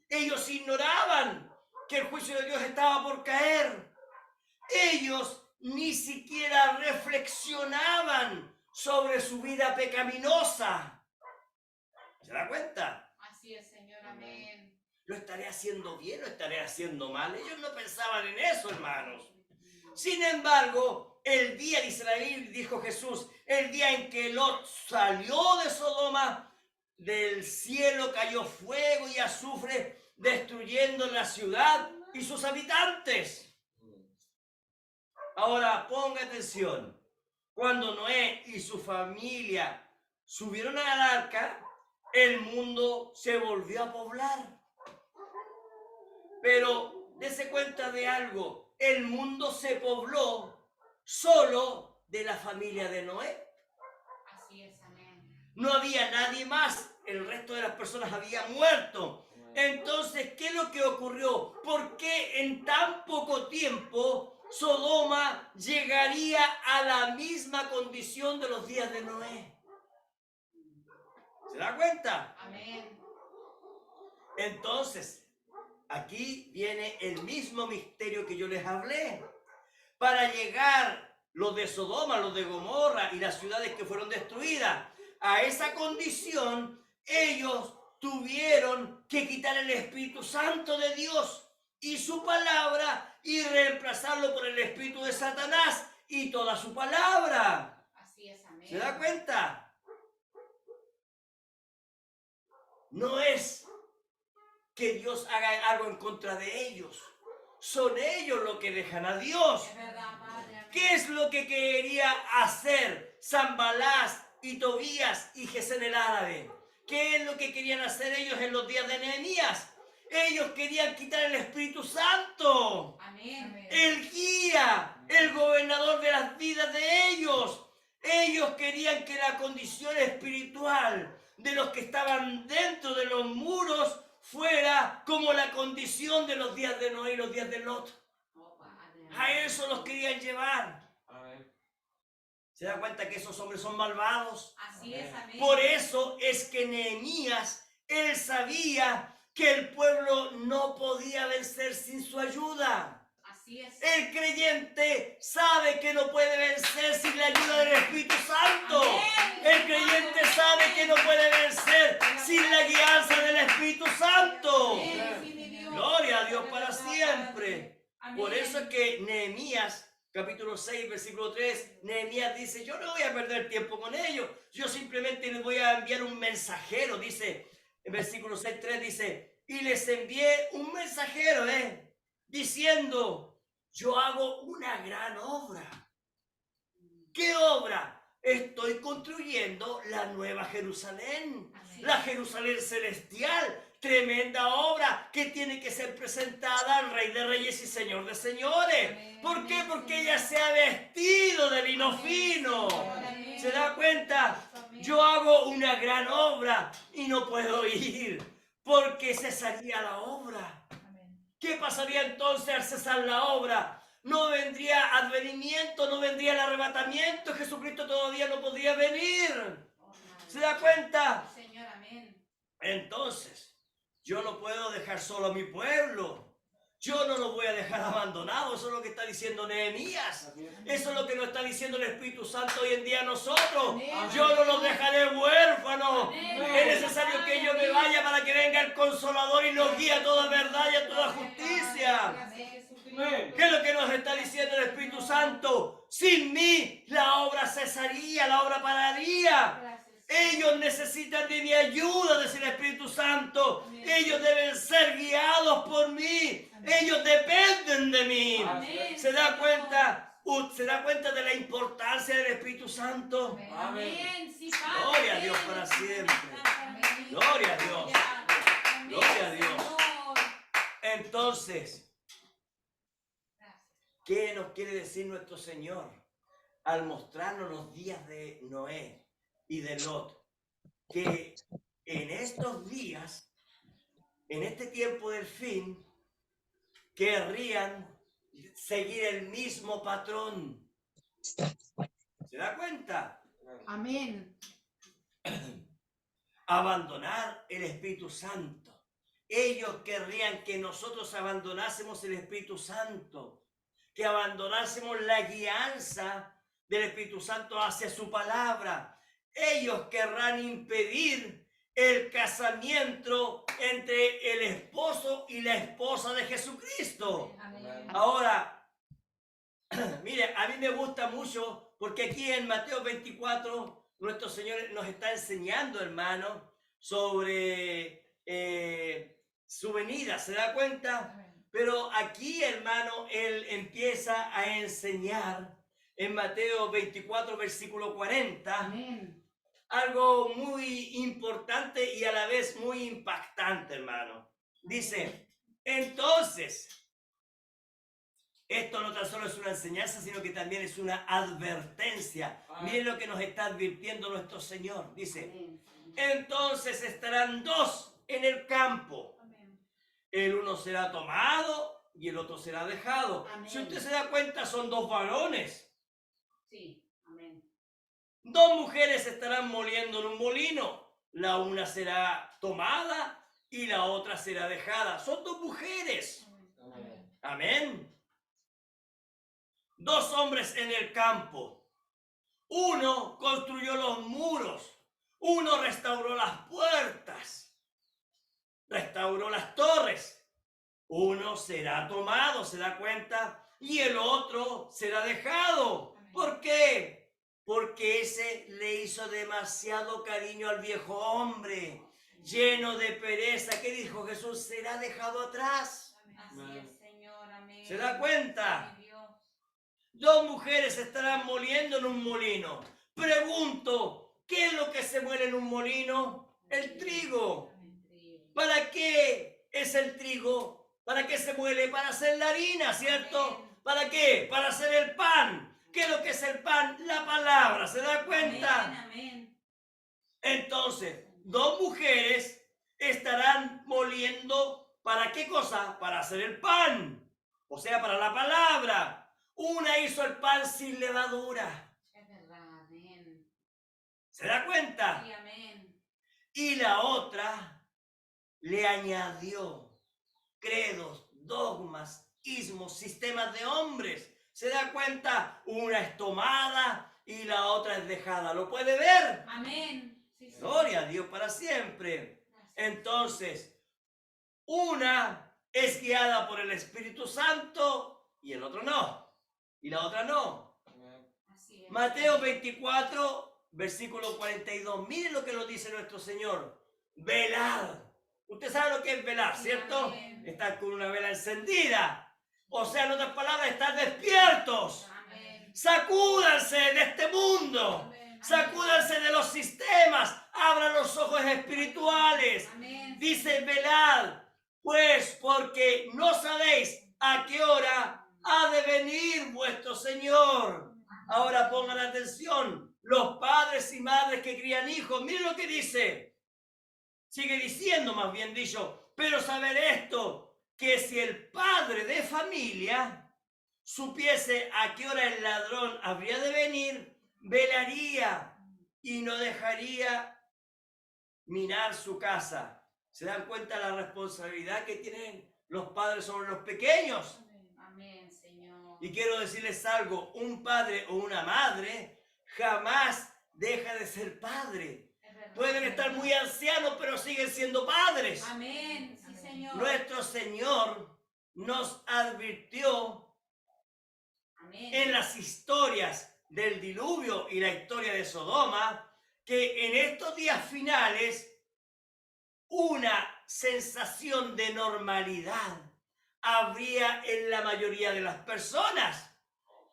Ellos ignoraban que el juicio de Dios estaba por caer. Ellos ni siquiera reflexionaban sobre su vida pecaminosa. ¿Se da cuenta? Así es, Señor. Amén. ¿Lo estaré haciendo bien o estaré haciendo mal? Ellos no pensaban en eso, hermanos. Sin embargo, el día de Israel, dijo Jesús, el día en que Lot salió de Sodoma, del cielo cayó fuego y azufre, destruyendo la ciudad y sus habitantes. Ahora, ponga atención. Cuando Noé y su familia subieron al arca, el mundo se volvió a poblar. Pero dése cuenta de algo, el mundo se pobló solo de la familia de Noé. Así es. Amén. No había nadie más. El resto de las personas había muerto. Entonces, ¿qué es lo que ocurrió? ¿Por qué en tan poco tiempo Sodoma llegaría a la misma condición de los días de Noé? ¿Se da cuenta? Amén. Entonces, aquí viene el mismo misterio que yo les hablé. Para llegar los de Sodoma, los de Gomorra y las ciudades que fueron destruidas a esa condición, ellos tuvieron que quitar el Espíritu Santo de Dios y su palabra y reemplazarlo por el espíritu de Satanás y toda su palabra. Así es, amén. ¿Se da cuenta? No es que Dios haga algo en contra de ellos. Son ellos los que dejan a Dios. Es verdad, Padre. Amén. ¿Qué es lo que quería hacer Sanbalás y Tobías y Gesén el árabe? ¿Qué es lo que querían hacer ellos en los días de Nehemías? Ellos querían quitar el Espíritu Santo, Amén. el guía, el gobernador de las vidas de ellos. Ellos querían que la condición espiritual de los que estaban dentro de los muros fuera como la condición de los días de Noé y los días de Lot. Oh, Padre. A eso los querían llevar. Amén. ¿Se da cuenta que esos hombres son malvados? Así es, amén. Por eso es que Nehemías, él sabía que el pueblo no podía vencer sin su ayuda. Así es. El creyente sabe que no puede vencer sin la ayuda del Espíritu Santo. Amén. El creyente sabe que no puede vencer sin la guianza del Espíritu Santo. Amén, sí, mi Dios. Gloria a Dios para siempre. Amén. Por eso es que Nehemías, capítulo 6, versículo 3, Nehemías dice, yo no voy a perder tiempo con ellos, yo simplemente les voy a enviar un mensajero, dice, en versículo 6, 3 dice, y les envié un mensajero, diciendo, yo hago una gran obra. ¿Qué obra? Estoy construyendo la nueva Jerusalén, Así la es. Jerusalén celestial, tremenda obra que tiene que ser presentada al Rey de Reyes y Señor de Señores. Amén. ¿Por qué? Porque ella se ha vestido de lino Amén, fino. Señor. Amén. ¿Se da cuenta? Amén. Yo hago una gran obra y no puedo ir porque cesaría la obra. Amén. ¿Qué pasaría entonces al cesar la obra? No vendría advenimiento, no vendría el arrebatamiento, Jesucristo todavía no podría venir. Oh, Padre. ¿Se da cuenta? Señor, amén. Entonces, yo no puedo dejar solo a mi pueblo. Yo no los voy a dejar abandonados. Eso es lo que está diciendo Nehemías. Eso es lo que nos está diciendo el Espíritu Santo hoy en día a nosotros. Amén. Yo no los dejaré huérfanos. Amén. Es necesario que yo me vaya para que venga el Consolador y nos guíe a toda verdad y a toda justicia. Amén, Jesucristo. Amén. ¿Qué es lo que nos está diciendo el Espíritu Santo? Sin mí la obra cesaría, la obra pararía. Gracias. Ellos necesitan de mi ayuda, dice el Espíritu Santo. Amén. Ellos deben ser guiados por mí. Amén. Ellos dependen de mí. Amén. ¿Se da cuenta? ¿Se da cuenta de la importancia del Espíritu Santo? Amén. Amén. Amén. Sí, Padre. Gloria a Dios para siempre. Amén. Gloria a Dios. Amén, Gloria a Dios. Señor. Entonces, Gracias. ¿qué nos quiere decir nuestro Señor al mostrarnos los días de Noé y de Lot? Que en estos días, en este tiempo del fin, querrían seguir el mismo patrón. ¿Se da cuenta? Amén. Abandonar el Espíritu Santo. Ellos querrían que nosotros abandonásemos el Espíritu Santo, que abandonásemos la guianza del Espíritu Santo hacia su palabra. Ellos querrán impedir el casamiento entre el esposo y la esposa de Jesucristo. Amén. Ahora, mire, a mí me gusta mucho porque aquí en Mateo 24 nuestro Señor nos está enseñando, hermano, sobre su venida. ¿Se da cuenta? Amén. Pero aquí, hermano, Él empieza a enseñar en Mateo 24, versículo 40. Amén. Algo muy importante y a la vez muy impactante, hermano. Dice, entonces, Esto no tan solo es una enseñanza, sino que también es una advertencia. Amén. Miren lo que nos está advirtiendo nuestro Señor. Dice, Amén. entonces estarán dos en el campo. Amén. El uno será tomado y el otro será dejado. Amén. Si usted se da cuenta, son dos varones. Sí. Amén. Dos mujeres estarán moliendo en un molino. La una será tomada y la otra será dejada. Son dos mujeres. Amén. Amén. Dos hombres en el campo. Uno construyó los muros. Uno restauró las puertas. Restauró las torres. Uno será tomado, ¿se da cuenta? Y el otro será dejado. Amén. ¿Por qué? Porque ese le hizo demasiado cariño al viejo hombre, lleno de pereza. ¿Qué dijo Jesús? Será dejado atrás. Así es, Señor. Amén. ¿Se da cuenta? Mi Dios. Dos mujeres estarán moliendo en un molino. Pregunto, ¿qué es lo que se muele en un molino? El trigo. Amén. ¿Para qué es el trigo? ¿Para qué se muele? Para hacer la harina, ¿cierto? Amén. ¿Para qué? Para hacer el pan. ¿Qué es lo que es el pan? La palabra, ¿se da cuenta? Amén. Amén. Entonces, dos mujeres estarán moliendo, ¿para qué cosa? Para hacer el pan. O sea, para la palabra. Una hizo el pan sin levadura. Es verdad. Amén. ¿Se da cuenta? Sí, amén. Y la otra le añadió credos, dogmas, ismos, sistemas de hombres. ¿Se da cuenta? Una es tomada y la otra es dejada. ¿Lo puede ver? Amén. Sí, sí. Gloria a Dios para siempre. Gracias. Entonces, una es guiada por el Espíritu Santo y el otro no. Y la otra no. Así es. Mateo 24, versículo 42. Miren lo que nos dice nuestro Señor. Velad. Usted sabe lo que es velar, ¿cierto? Amén. Estar con una vela encendida. O sea, en otras palabras, estar despiertos. Amén. Sacúdanse de este mundo. Amén. Sacúdanse de los sistemas. Abran los ojos espirituales. Amén. Dice, velad, pues porque no sabéis a qué hora ha de venir vuestro Señor. Ahora pongan atención, los padres y madres que crían hijos, miren lo que dice. Sigue diciendo, más bien dicho, pero saber esto, que si el padre de familia supiese a qué hora el ladrón habría de venir, velaría y no dejaría minar su casa. ¿Se dan cuenta la responsabilidad que tienen los padres sobre los pequeños? Amén, Señor. Y quiero decirles algo, un padre o una madre jamás deja de ser padre. Es verdad. Pueden estar muy ancianos, pero siguen siendo padres. Amén. Sí, Señor. Nuestro Señor nos advirtió Amén. en las historias del diluvio y la historia de Sodoma, que en estos días finales una sensación de normalidad habría en la mayoría de las personas.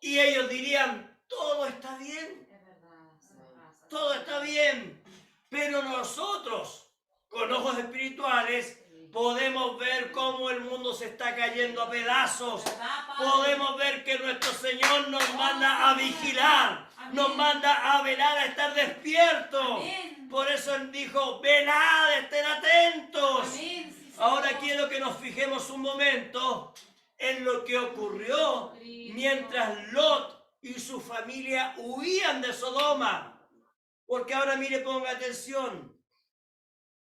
Y ellos dirían, todo está bien, Es verdad. Se pasa. todo está bien. Pero nosotros, con ojos espirituales, podemos ver cómo el mundo se está cayendo a pedazos. ¿Verdad, Padre? Podemos ver que nuestro Señor nos manda a vigilar, nos manda a velar, a estar despiertos. Amén. Por eso Él dijo, velad, estén atentos. Amén. Sí, Señor. Ahora quiero que nos fijemos un momento en lo que ocurrió mientras Lot y su familia huían de Sodoma. Porque ahora mire, ponga atención.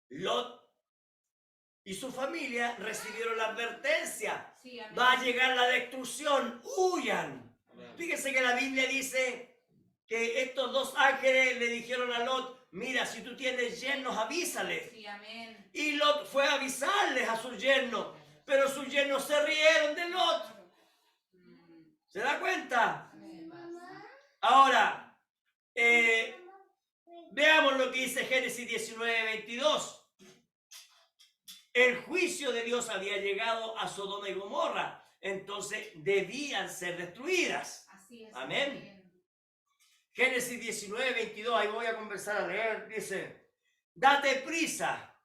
Lot y su familia recibieron la advertencia. Sí, amén. Va a llegar la destrucción, huyan. Fíjense que la Biblia dice que estos dos ángeles le dijeron a Lot, mira, si tú tienes yernos, avísales. Sí, amén. Y Lot fue a avisarles a sus yernos, pero sus yernos se rieron de Lot. ¿Se da cuenta? Ahora, veamos lo que dice Génesis 19:22. El juicio de Dios había llegado a Sodoma y Gomorra, entonces debían ser destruidas. Así es. Amén. Génesis 19:22, ahí voy a comenzar a leer, dice, date prisa,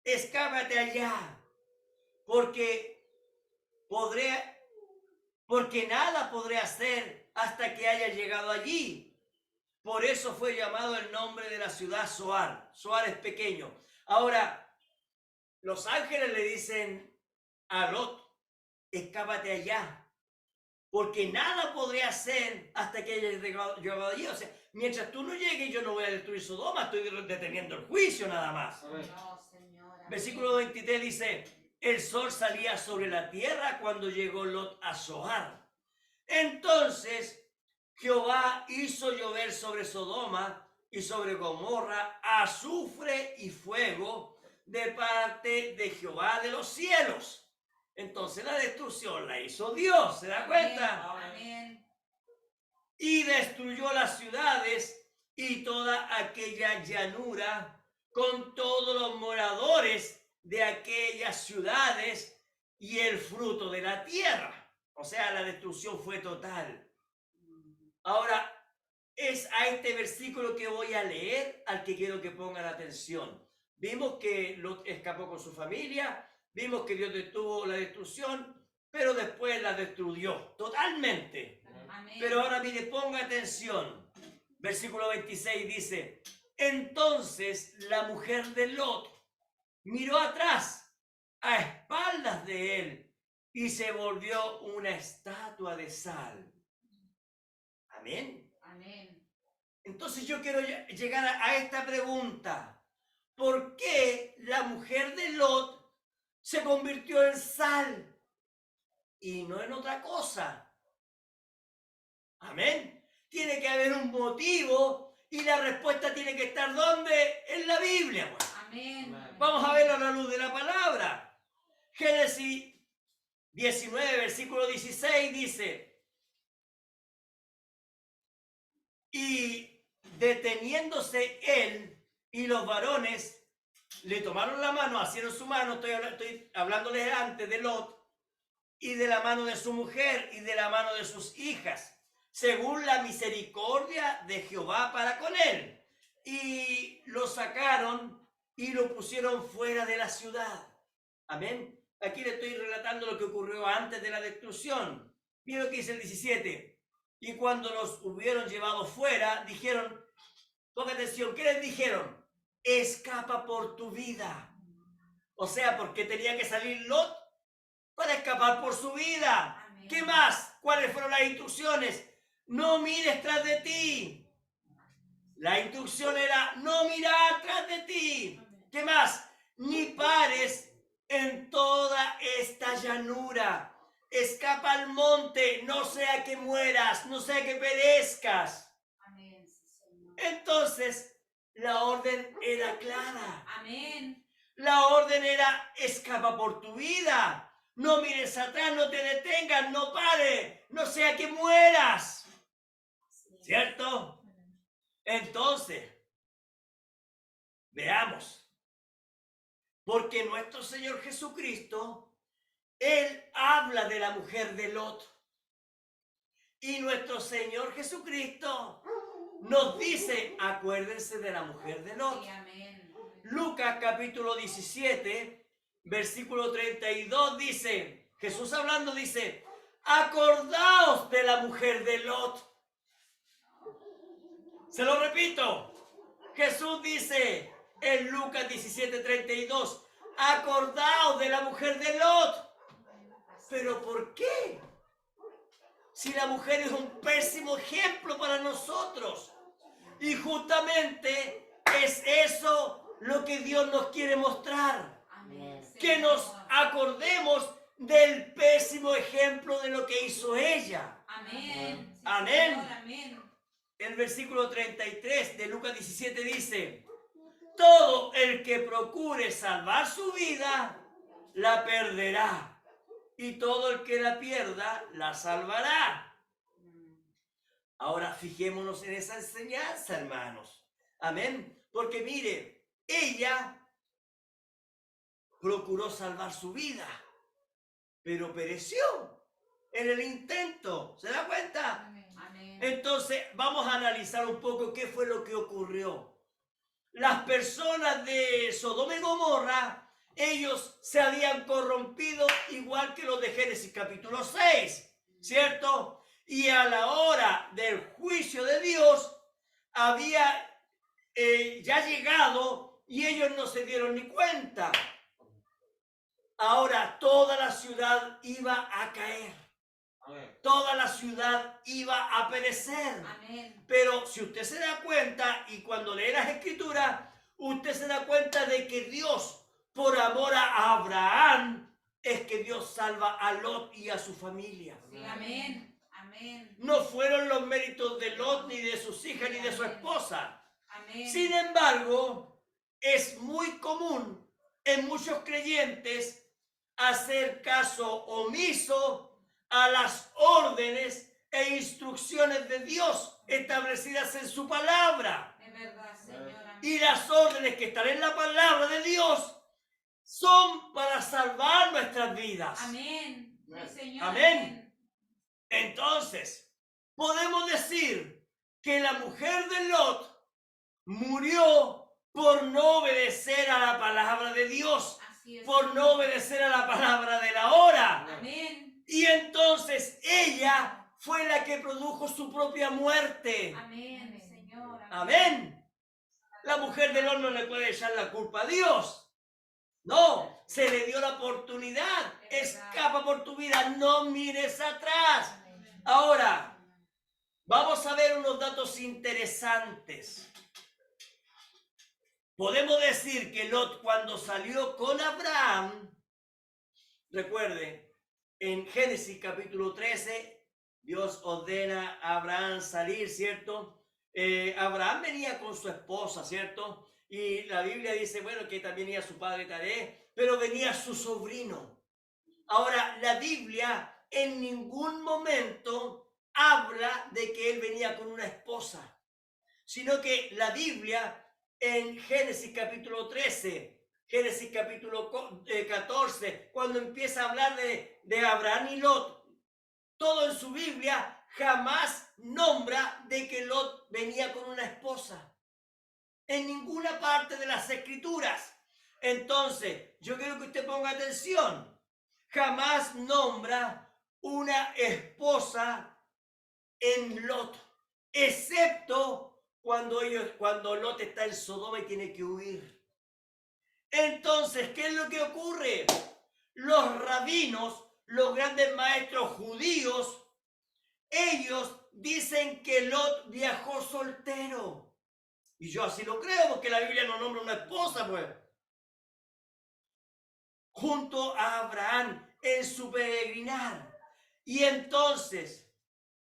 escápate allá, porque porque nada podré hacer hasta que haya llegado allí. Por eso fue llamado el nombre de la ciudad Zoar. Zoar es pequeño. Ahora, los ángeles le dicen a Lot, escápate allá, porque nada podré hacer hasta que haya llegado allí. O sea, mientras tú no llegues, yo no voy a destruir Sodoma, estoy deteniendo el juicio nada más. Amén. No, Señor. Amén. Versículo 23 dice, el sol salía sobre la tierra cuando llegó Lot a Zoar. Entonces Jehová hizo llover sobre Sodoma y sobre Gomorra azufre y fuego de parte de Jehová de los cielos. Entonces la destrucción la hizo Dios, ¿se da cuenta? Amén. Y destruyó las ciudades y toda aquella llanura con todos los moradores de aquellas ciudades y el fruto de la tierra. O sea, la destrucción fue total. Ahora, es a este versículo que voy a leer al que quiero que pongan atención. Vimos que Lot escapó con su familia, vimos que Dios detuvo la destrucción, pero después la destruyó totalmente. Amén. Pero ahora mire, ponga atención. Versículo 26 dice, entonces la mujer de Lot miró atrás, a espaldas de él, y se volvió una estatua de sal. Amén. Amén. Entonces yo quiero llegar a esta pregunta. ¿Por qué la mujer de Lot se convirtió en sal y no en otra cosa? Amén. Tiene que haber un motivo y la respuesta tiene que estar ¿dónde? En la Biblia. Pues. Amén. Vamos a verlo a la luz de la palabra. Génesis 19, versículo 16 dice, y deteniéndose él y los varones le tomaron la mano, asieron su mano, estoy hablándoles antes de Lot, y de la mano de su mujer y de la mano de sus hijas, según la misericordia de Jehová para con él. Y lo sacaron y lo pusieron fuera de la ciudad. Amén. Aquí le estoy relatando lo que ocurrió antes de la destrucción. Mira lo que dice el 17. Y cuando los hubieron llevado fuera, dijeron, ponga atención, ¿qué les dijeron? Escapa por tu vida. O sea, porque tenía que salir Lot para escapar por su vida. Amén. ¿Qué más? ¿Cuáles fueron las instrucciones? No mires tras de ti. La instrucción era no mirar tras de ti. ¿Qué más? Ni pares en toda esta llanura. Escapa al monte, no sea que mueras, no sea que perezcas. Amén, Señor. Entonces, la orden era clara. Amén. La orden era escapa por tu vida. No mires atrás, no te detengas, no pares, no sea que mueras. ¿Cierto? Entonces, veamos. Porque nuestro Señor Jesucristo, Él habla de la mujer de Lot. Y nuestro Señor Jesucristo nos dice, acuérdense de la mujer de Lot. Sí, amén. Lucas capítulo 17, versículo 32 dice, Jesús hablando dice, acordaos de la mujer de Lot. Se lo repito, Jesús dice en Lucas 17, 32, acordaos de la mujer de Lot. ¿Pero por qué? Si la mujer es un pésimo ejemplo para nosotros. Y justamente es eso lo que Dios nos quiere mostrar. Amén. Que nos acordemos del pésimo ejemplo de lo que hizo ella. Amén. Sí, Amén. Señor, amén. El versículo 33 de Lucas 17 dice, todo el que procure salvar su vida, la perderá. Y todo el que la pierda, la salvará. Ahora fijémonos en esa enseñanza, hermanos. Amén. Porque mire, ella procuró salvar su vida, pero pereció en el intento. ¿Se da cuenta? Amén. Entonces, vamos a analizar un poco qué fue lo que ocurrió. Las personas de Sodoma y Gomorra, ellos se habían corrompido igual que los de Génesis capítulo 6. ¿cierto? Y a la hora del juicio de Dios había ya llegado y ellos no se dieron ni cuenta. Ahora toda la ciudad iba a caer. Amén. Toda la ciudad iba a perecer. Amén. Pero si usted se da cuenta, y cuando lee las escrituras, usted se da cuenta de que Dios, por amor a Abraham, es que Dios salva a Lot y a su familia. Sí, amén. Amén. No fueron los méritos de Lot, ni de sus hijas, ni de su esposa. Amén. Sin embargo, es muy común en muchos creyentes hacer caso omiso a las órdenes e instrucciones de Dios establecidas en su palabra. Es verdad, Señor. Amén. Y las órdenes que están en la palabra de Dios son para salvar nuestras vidas. Amén. Sí, Señor. Amén. Entonces, podemos decir que la mujer de Lot murió por no obedecer a la palabra de Dios, Así es. por no obedecer a la palabra de la hora. Amén. Y entonces ella fue la que produjo su propia muerte. Amén, Señor. Amén. La mujer de Lot no le puede echar la culpa a Dios. No, se le dio la oportunidad. Escapa por tu vida, no mires atrás. Ahora, vamos a ver unos datos interesantes. Podemos decir que Lot, cuando salió con Abraham, recuerde, en Génesis capítulo 13, Dios ordena a Abraham salir, ¿cierto? Abraham venía con su esposa, ¿cierto? Y la Biblia dice, bueno, que también iba su padre Taré, pero venía su sobrino. Ahora, la Biblia en ningún momento habla de que él venía con una esposa, sino que la Biblia en Génesis capítulo 13, Génesis capítulo 14, cuando empieza a hablar de Abraham y Lot, todo en su Biblia jamás nombra de que Lot venía con una esposa. En ninguna parte de las escrituras. Entonces, yo quiero que usted ponga atención. Jamás nombra una esposa en Lot, excepto cuando Lot está en Sodoma y tiene que huir. Entonces, ¿qué es lo que ocurre? Los rabinos, los grandes maestros judíos, ellos dicen que Lot viajó soltero. Y yo así lo creo, porque la Biblia no nombra una esposa, pues. Junto a Abraham en su peregrinar. Y entonces,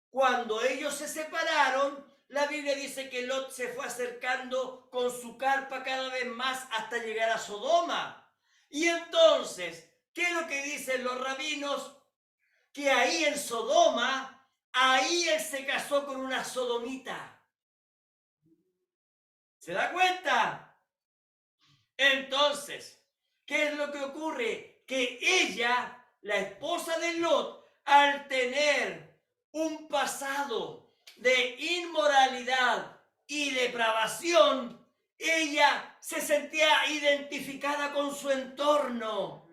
cuando ellos se separaron, la Biblia dice que Lot se fue acercando con su carpa cada vez más hasta llegar a Sodoma. Y entonces, ¿qué es lo que dicen los rabinos? Que ahí en Sodoma, ahí él se casó con una sodomita. ¿Se da cuenta? Entonces, ¿qué es lo que ocurre? Que ella, la esposa de Lot, al tener un pasado de inmoralidad y depravación, ella se sentía identificada con su entorno,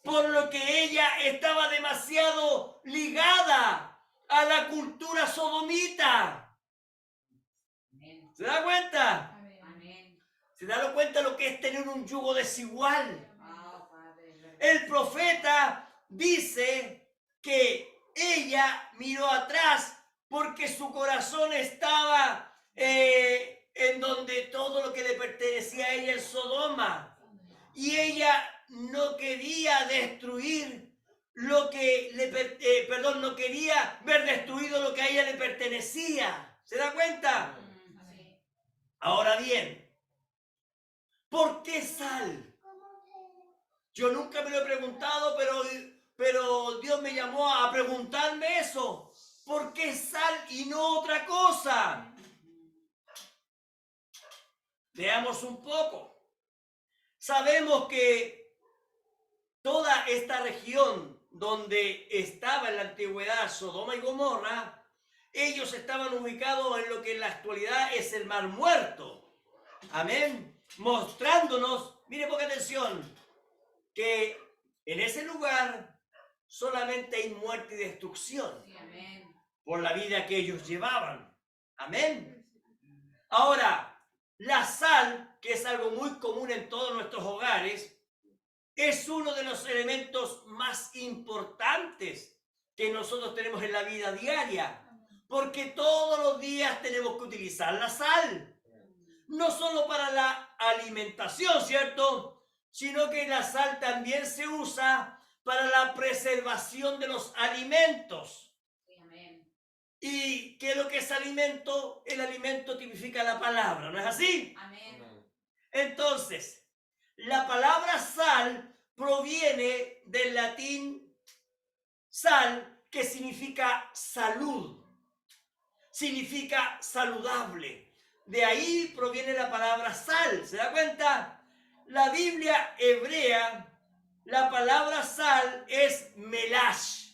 por lo que ella estaba demasiado ligada a la cultura sodomita. ¿Se da cuenta? Amén. ¿Se da cuenta lo que es tener un yugo desigual? Ah, Padre. El profeta dice que ella miró atrás porque su corazón estaba en donde todo lo que le pertenecía a ella en Sodoma. Y ella no quería destruir lo que no quería ver destruido lo que a ella le pertenecía. ¿Se da cuenta? Sí. Ahora bien, ¿por qué sal? Yo nunca me lo he preguntado, pero Dios me llamó a preguntarme eso. ¿Por qué sal y no otra cosa? Veamos un poco. Sabemos que toda esta región donde estaba en la antigüedad Sodoma y Gomorra, ellos estaban ubicados en lo que en la actualidad es el Mar Muerto. Amén. Mostrándonos, mire, ponga atención, que en ese lugar solamente hay muerte y destrucción. Sí, Amén. por la vida que ellos llevaban. Amén. Ahora, la sal, que es algo muy común en todos nuestros hogares, es uno de los elementos más importantes que nosotros tenemos en la vida diaria, porque todos los días tenemos que utilizar la sal, no solo para la alimentación, ¿cierto? Sino que la sal también se usa para la preservación de los alimentos. Sí, amén. ¿Y qué es lo que es alimento? El alimento tipifica la palabra, ¿no es así? Amén. Entonces, la palabra sal proviene del latín sal, que significa salud, significa saludable. De ahí proviene la palabra sal. ¿Se da cuenta? La Biblia hebrea, la palabra sal es melash,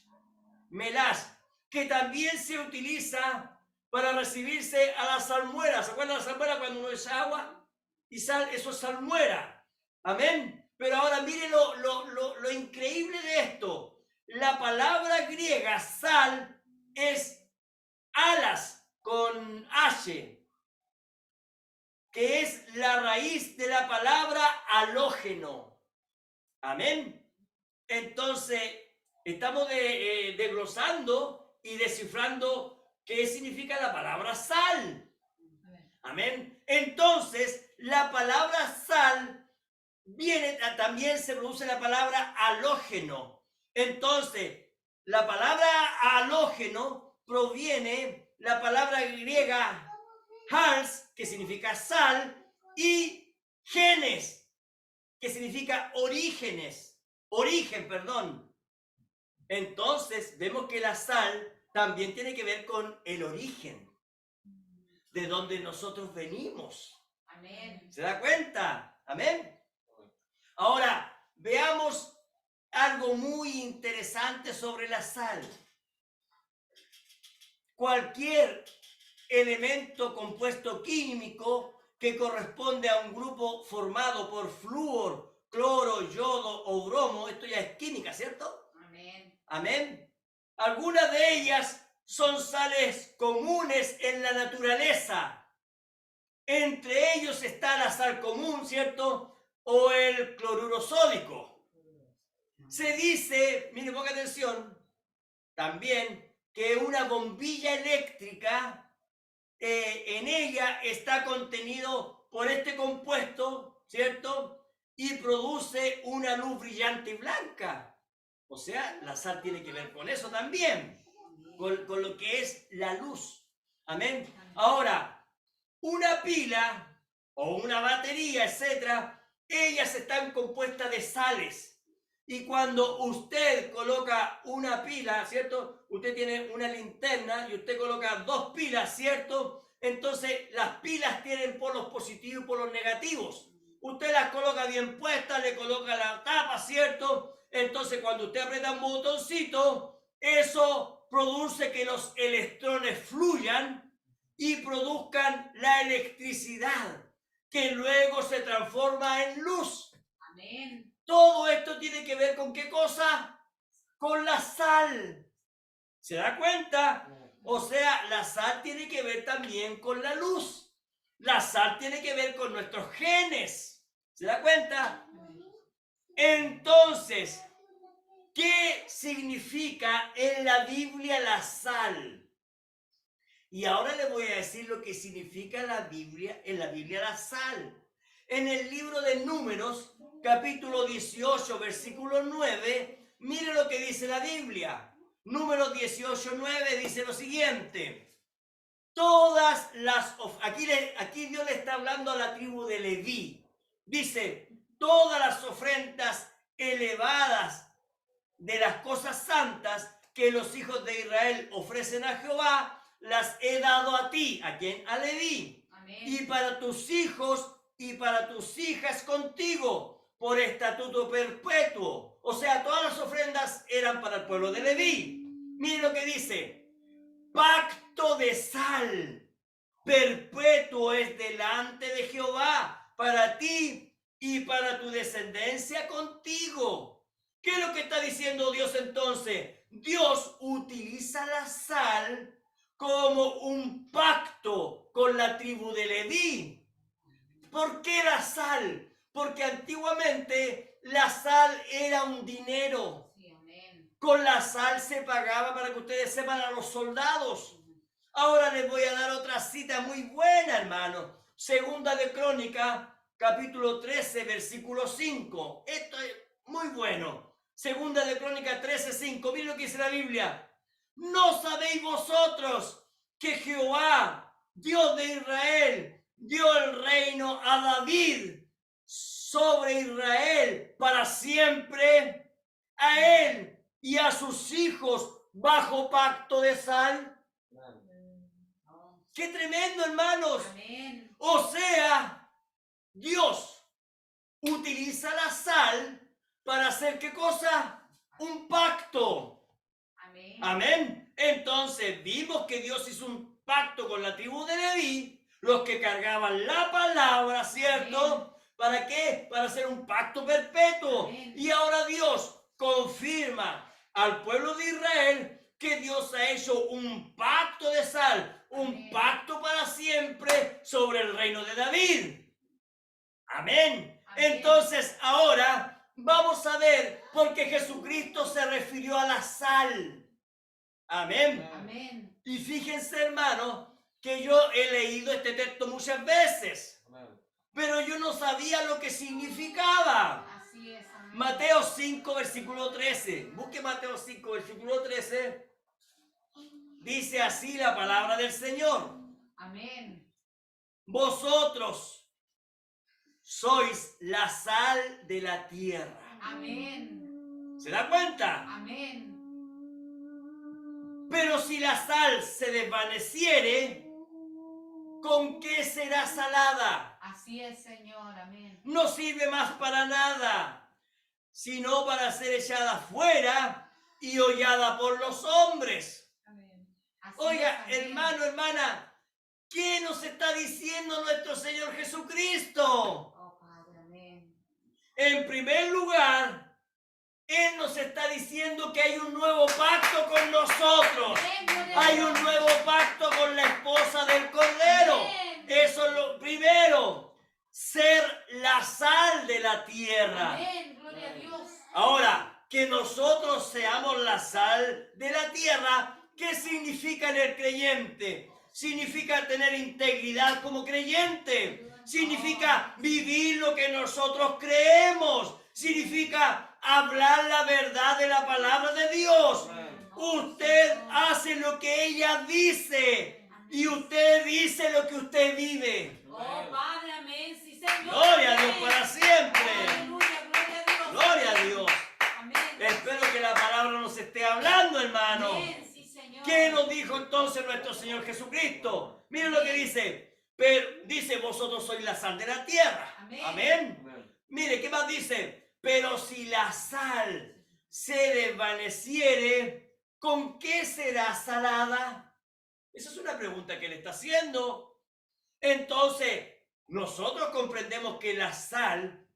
que también se utiliza para recibirse a la salmuera. ¿Se acuerdan de la salmuera cuando uno echa agua y sal? Eso es salmuera. Amén. Pero ahora mire lo increíble de esto. La palabra griega sal es alas con H, que es la raíz de la palabra halógeno. Amén. Entonces, estamos desglosando y descifrando qué significa la palabra sal. Amén. Entonces, la palabra sal también se produce la palabra halógeno. Entonces, la palabra halógeno proviene la palabra griega hals, que significa sal, y genes, que significa origen, perdón. Entonces, vemos que la sal también tiene que ver con el origen, de donde nosotros venimos. Amén. ¿Se da cuenta? Amén. Ahora, veamos algo muy interesante sobre la sal. Cualquier elemento compuesto químico que corresponde a un grupo formado por flúor, cloro, yodo o bromo, esto ya es química, ¿cierto? Amén. Amén. Algunas de ellas son sales comunes en la naturaleza. Entre ellos está la sal común, ¿cierto? O el cloruro sódico. Se dice, mire, ponga atención, también que una bombilla eléctrica, en ella está contenido por este compuesto, ¿cierto? Y produce una luz brillante y blanca. O sea, la sal tiene que ver con eso también, con lo que es la luz. Amén. Ahora, una pila o una batería, etcétera, ellas están compuestas de sales. Y cuando usted coloca una pila, ¿cierto? Usted tiene una linterna y usted coloca dos pilas, ¿cierto? Entonces las pilas tienen polos positivos y polos negativos. Usted las coloca bien puestas, le coloca la tapa, ¿cierto? Entonces cuando usted aprieta un botoncito, eso produce que los electrones fluyan y produzcan la electricidad, que luego se transforma en luz. Amén. Todo esto tiene que ver con ¿qué cosa? Con la sal. ¿Se da cuenta? O sea, la sal tiene que ver también con la luz. La sal tiene que ver con nuestros genes. ¿Se da cuenta? Entonces, ¿qué significa en la Biblia la sal? Y ahora le voy a decir lo que significa en la Biblia la sal. En el libro de Números, capítulo 18, versículo 9, mire lo que dice la Biblia. Números 18, 9 dice lo siguiente. Aquí Dios le está hablando a la tribu de Leví. Dice, todas las ofrendas elevadas de las cosas santas que los hijos de Israel ofrecen a Jehová, las he dado a ti. ¿A quién? A Leví. Amén. Y para tus hijos y para tus hijas contigo, por estatuto perpetuo. O sea, todas las ofrendas eran para el pueblo de Leví. Miren lo que dice. Pacto de sal perpetuo es delante de Jehová para ti y para tu descendencia contigo. ¿Qué es lo que está diciendo Dios entonces? Dios utiliza la sal como un pacto con la tribu de Leví. ¿Por qué la sal? Porque antiguamente la sal era un dinero. Sí, amén. Con la sal se pagaba, para que ustedes sepan, a los soldados. Ahora les voy a dar otra cita muy buena, hermano. Segunda de Crónica, capítulo 13, versículo 5. Esto es muy bueno. Segunda de Crónica 13, 5. Miren lo que dice la Biblia. ¿No sabéis vosotros que Jehová, Dios de Israel, dio el reino a David sobre Israel para siempre, a él y a sus hijos bajo pacto de sal? Oh, ¡Qué tremendo, hermanos! amén. O sea, Dios utiliza la sal para hacer ¿qué cosa? Un pacto. Amén. Amén. Entonces vimos que Dios hizo un pacto con la tribu de Leví, los que cargaban la palabra, ¿cierto? Amén. ¿Para qué? Para hacer un pacto perpetuo. Amén. Y ahora Dios confirma al pueblo de Israel que Dios ha hecho un pacto de sal, un Amén. pacto para siempre sobre el reino de David. Amén. Amén. Entonces ahora vamos a ver por qué Jesucristo se refirió a la sal. Amén. Amén. Y fíjense, hermano, que yo he leído este texto muchas veces, pero yo no sabía lo que significaba. Así es, amén. Mateo 5, versículo 13. Busque Mateo 5, versículo 13. Dice así la palabra del Señor. Amén. Vosotros sois la sal de la tierra. Amén. ¿Se da cuenta? Amén. Pero si la sal se desvaneciere, ¿con qué será salada? Así es, Señor. Amén. No sirve más para nada, sino para ser echada fuera y hollada por los hombres. Amén. Así Oiga, es, amén. hermano, hermana, ¿qué nos está diciendo nuestro Señor Jesucristo? Oh, Padre, amén. En primer lugar, Él nos está diciendo que hay un nuevo pacto con nosotros. Amén, gloria a Hay Dios. un nuevo pacto con la esposa del Cordero. Amén. Eso es lo primero. Ser la sal de la tierra. Amén, gloria a Dios. Ahora, que nosotros seamos la sal de la tierra, ¿qué significa en el creyente? Significa tener integridad como creyente. Significa vivir lo que nosotros creemos. Significa hablar la verdad de la palabra de Dios. Usted hace lo que ella dice y usted dice lo que usted vive. Oh, Padre, amén. Sí, Señor. Gloria a Dios amén. para siempre. Aleluya, gloria a Dios. Gloria a Dios. Amén. Espero que la palabra nos esté hablando, hermano. Amén, sí, Señor. ¿Qué nos dijo entonces nuestro Señor Jesucristo? Miren lo que dice. Pero dice, vosotros sois la sal de la tierra. Amén. Amén. Mire, ¿qué más dice? Pero si la sal se desvaneciere, ¿con qué será salada? Esa es una pregunta que le está haciendo. Entonces, nosotros comprendemos que la sal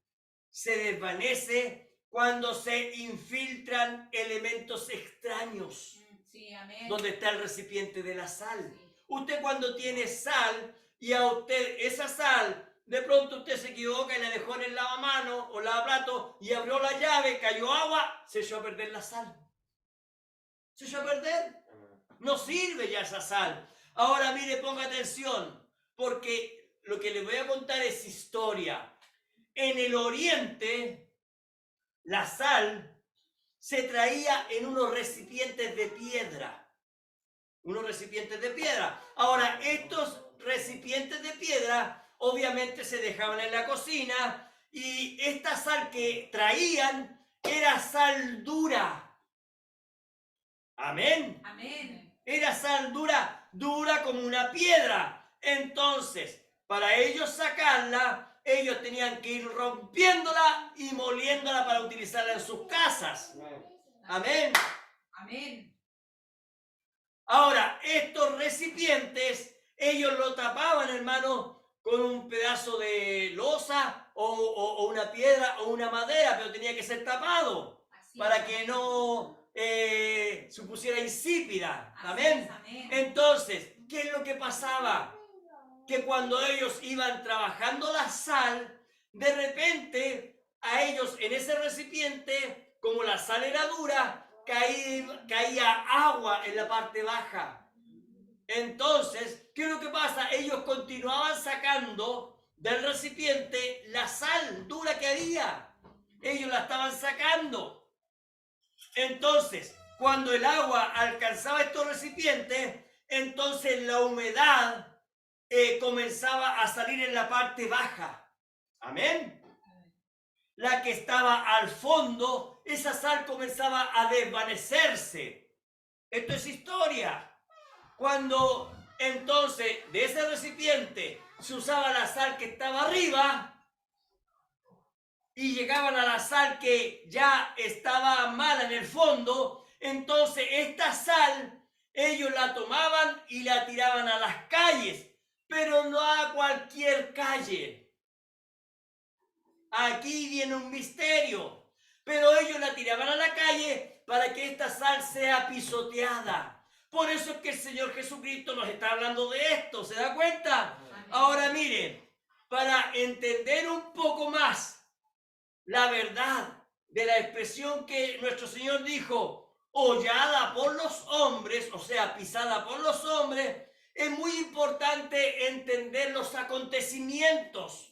se desvanece cuando se infiltran elementos extraños. Sí, amén. ¿Dónde está el recipiente de la sal? Sí. Usted cuando tiene sal y a usted esa sal, de pronto usted se equivoca y la dejó en el lavamanos o lavaplato y abrió la llave, cayó agua, se echó a perder la sal. Se echó a perder. No sirve ya esa sal. Ahora mire, ponga atención, porque lo que les voy a contar es historia. En el oriente, la sal se traía en unos recipientes de piedra. Unos recipientes de piedra. Ahora, estos recipientes de piedra obviamente se dejaban en la cocina y esta sal que traían era sal dura. Amén. Amén. Era sal dura, dura como una piedra. Entonces, para ellos sacarla, ellos tenían que ir rompiéndola y moliéndola para utilizarla en sus casas. Amén. Amén. Ahora, estos recipientes, ellos lo tapaban, hermano, con un pedazo de losa o una piedra o una madera, pero tenía que ser tapado Así para es. que no se pusiera insípida. Así Amén. es, amén. Entonces, ¿qué es lo que pasaba? Que cuando ellos iban trabajando la sal, de repente a ellos en ese recipiente, como la sal era dura, caía agua en la parte baja. Entonces, ¿qué es lo que pasa? Ellos continuaban sacando del recipiente la sal dura que había. Ellos la estaban sacando. Entonces, cuando el agua alcanzaba estos recipientes, entonces la humedad comenzaba a salir en la parte baja. Amén. La que estaba al fondo, esa sal comenzaba a desvanecerse. Esto es historia. Cuando entonces de ese recipiente se usaba la sal que estaba arriba y llegaban a la sal que ya estaba mala en el fondo, entonces esta sal ellos la tomaban y la tiraban a las calles, pero no a cualquier calle. Aquí viene un misterio, pero ellos la tiraban a la calle para que esta sal sea pisoteada. Por eso es que el Señor Jesucristo nos está hablando de esto, ¿se da cuenta? Amén. Ahora miren, para entender un poco más la verdad de la expresión que nuestro Señor dijo, hollada por los hombres, o sea, pisada por los hombres, es muy importante entender los acontecimientos.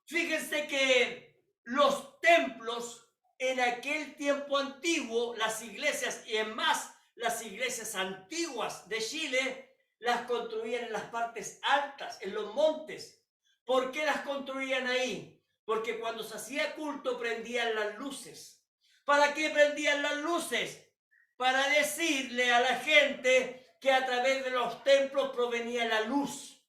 Fíjense que los templos en aquel tiempo antiguo, las iglesias y en más las iglesias antiguas de Chile, las construían en las partes altas, en los montes. ¿Por qué las construían ahí? Porque cuando se hacía culto prendían las luces. ¿Para qué prendían las luces? Para decirle a la gente que a través de los templos provenía la luz.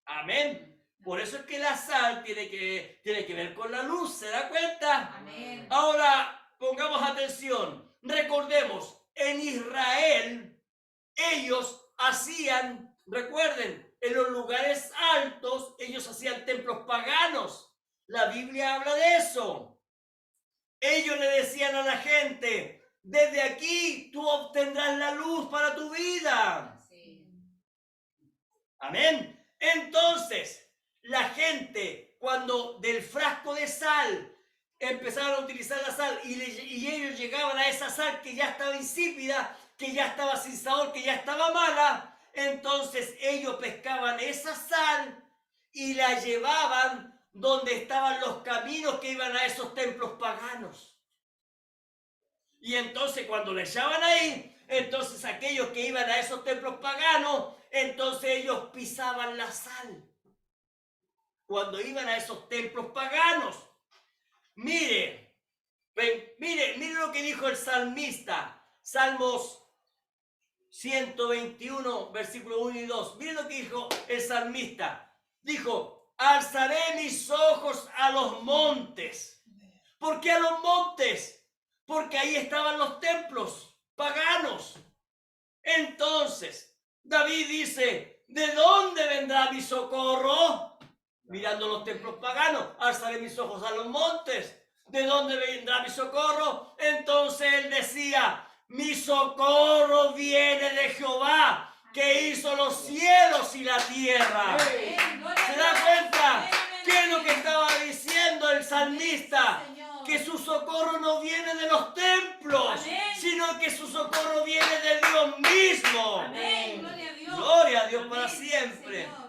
Amén. Por eso es que la sal tiene que ver con la luz, ¿se da cuenta? Amén. Ahora, pongamos atención. Recordemos, en Israel, ellos hacían, recuerden, en los lugares altos, ellos hacían templos paganos. La Biblia habla de eso. Ellos le decían a la gente, desde aquí tú obtendrás la luz para tu vida. Sí. Amén. Entonces, la gente, cuando del frasco de sal empezaron a utilizar la sal y ellos llegaban a esa sal que ya estaba insípida, que ya estaba sin sabor, que ya estaba mala, entonces ellos pescaban esa sal y la llevaban donde estaban los caminos que iban a esos templos paganos. Y entonces cuando le echaban ahí, entonces aquellos que iban a esos templos paganos, entonces ellos pisaban la sal. Cuando iban a esos templos paganos. Mire lo que dijo el salmista. Salmos 121, versículo 1 y 2. Mire lo que dijo el salmista. Dijo, alzaré mis ojos a los montes. ¿Por qué a los montes? Porque ahí estaban los templos paganos. Entonces, David dice, ¿de dónde vendrá mi socorro? Mirando los templos paganos, alzaré mis ojos a los montes. ¿De dónde vendrá mi socorro? Entonces él decía, mi socorro viene de Jehová, que hizo los cielos y la tierra. ¿Se da cuenta? ¿Qué es lo que estaba diciendo el salmista? Que su socorro no viene de los templos, sino que su socorro viene de Dios mismo. Amén. Gloria a Dios. Gloria a Dios para Amén, siempre. Señor.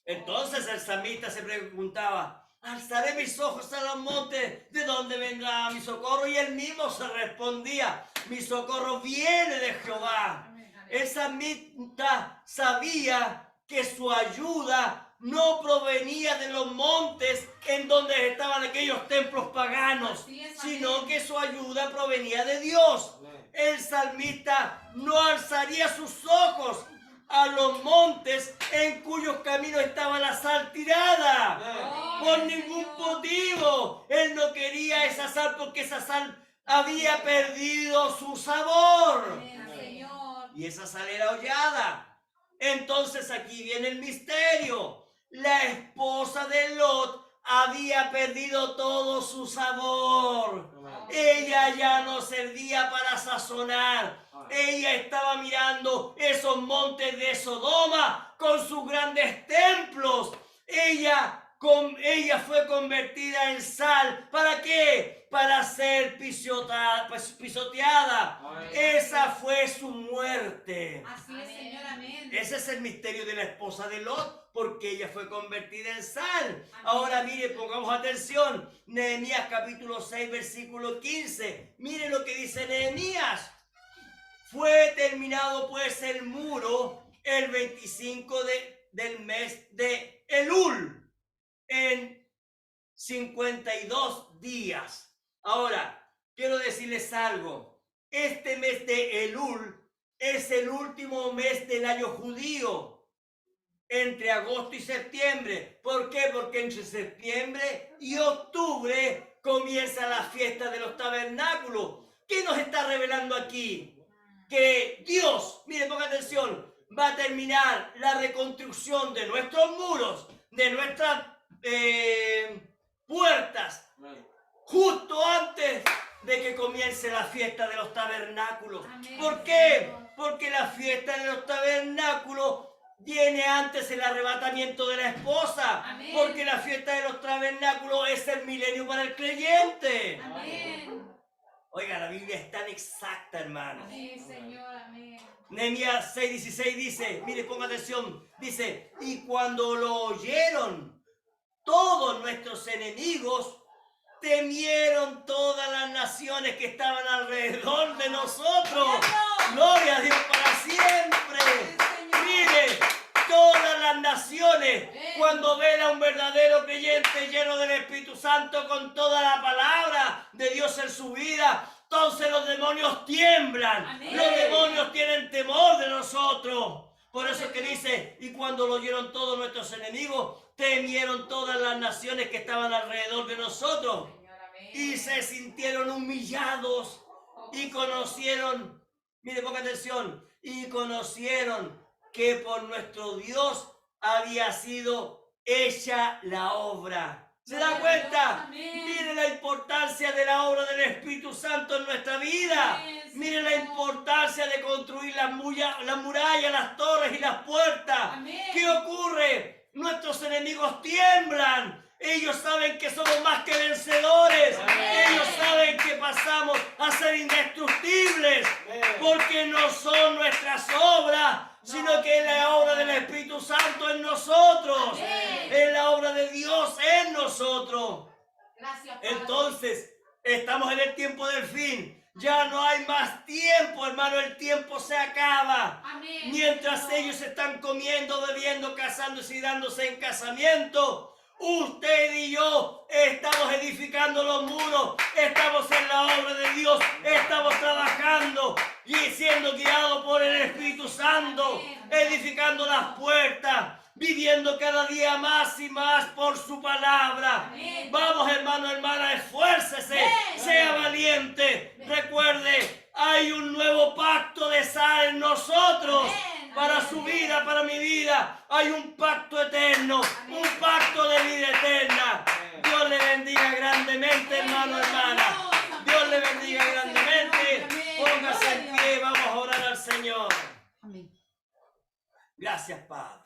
Entonces el salmista se preguntaba, alzaré mis ojos a los montes, ¿de dónde vendrá mi socorro? Y él mismo se respondía, mi socorro viene de Jehová. Amén, amén. El salmista sabía que su ayuda no provenía de los montes en donde estaban aquellos templos paganos, Así es, sino amén. que su ayuda provenía de Dios. El salmista no alzaría sus ojos a los montes en cuyos caminos estaba la sal tirada. Por ningún motivo. Él no quería esa sal porque esa sal había perdido su sabor. Amén, Señor. Y esa sal era hollada. Entonces aquí viene el misterio. La esposa de Lot había perdido todo su sabor. Ella ya no servía para sazonar. Ella estaba mirando esos montes de Sodoma con sus grandes templos. Ella fue convertida en sal. ¿Para qué? Para ser pisoteada. Esa fue su muerte. Así es, Señor, amén. Ese es el misterio de la esposa de Lot, porque ella fue convertida en sal. Amén. Ahora mire, pongamos atención. Nehemías capítulo 6, versículo 15. Mire lo que dice Nehemías. Fue terminado pues el muro el 25 del mes de Elul, en 52 días. Ahora, quiero decirles algo. Este mes de Elul es el último mes del año judío, entre agosto y septiembre. ¿Por qué? Porque entre septiembre y octubre comienza la fiesta de los tabernáculos. ¿Qué nos está revelando aquí? Que Dios, mire, ponga atención, va a terminar la reconstrucción de nuestros muros, de nuestras puertas, justo antes de que comience la fiesta de los tabernáculos. Amén. ¿Por qué? Porque la fiesta de los tabernáculos viene antes el arrebatamiento de la esposa. Amén. Porque la fiesta de los tabernáculos es el milenio para el creyente. Amén. Oiga, la Biblia es tan exacta, hermano. Sí, Señor, amén. Nehemías 6:16 dice, mire, ponga atención, dice, y cuando lo oyeron todos nuestros enemigos, temieron todas las naciones que estaban alrededor de nosotros. Gloria a Dios para siempre. Mire, todas las naciones, cuando ven a un verdadero creyente lleno del Espíritu Santo con toda la palabra de Dios en su vida, entonces los demonios tiemblan. Amén. Los demonios tienen temor de nosotros. Por eso es que dice, y cuando lo oyeron todos nuestros enemigos, temieron todas las naciones que estaban alrededor de nosotros. Señor, amén. Y se sintieron humillados y conocieron, mire, ponga atención, y conocieron que por nuestro Dios había sido hecha la obra. ¿Se da cuenta? Amén. Mire la importancia de la obra del Espíritu Santo en nuestra vida. Amén, Mire la Señor. importancia de construir las murallas, las torres y las puertas. Amén. ¿Qué ocurre? Nuestros enemigos tiemblan. Ellos saben que somos más que vencedores. Amén. Ellos saben que pasamos a ser indestructibles. Porque no son nuestras obras, sino que es la obra del Espíritu Santo en nosotros. Amén. Es la obra de Dios en nosotros. Gracias, Padre. Entonces, estamos en el tiempo del fin. Ya no hay más tiempo, hermano. El tiempo se acaba. Amén. Mientras Señor. ellos están comiendo, bebiendo, casándose y dándose en casamiento, usted y yo estamos edificando los muros, estamos en la obra de Dios, estamos trabajando y siendo guiados por el Espíritu Santo, edificando las puertas, viviendo cada día más y más por su palabra. Amén. Vamos, hermano, hermana, esfuércese, Amén. sea valiente. Recuerde, hay un nuevo pacto de sal en nosotros. Amén. Para Amén. su vida, para mi vida, hay un pacto eterno, Amén. un pacto de vida eterna. Dios le bendiga grandemente, hermano, hermana. Dios le bendiga grandemente. Póngase en pie, vamos a orar al Señor. Amén. Gracias, Padre.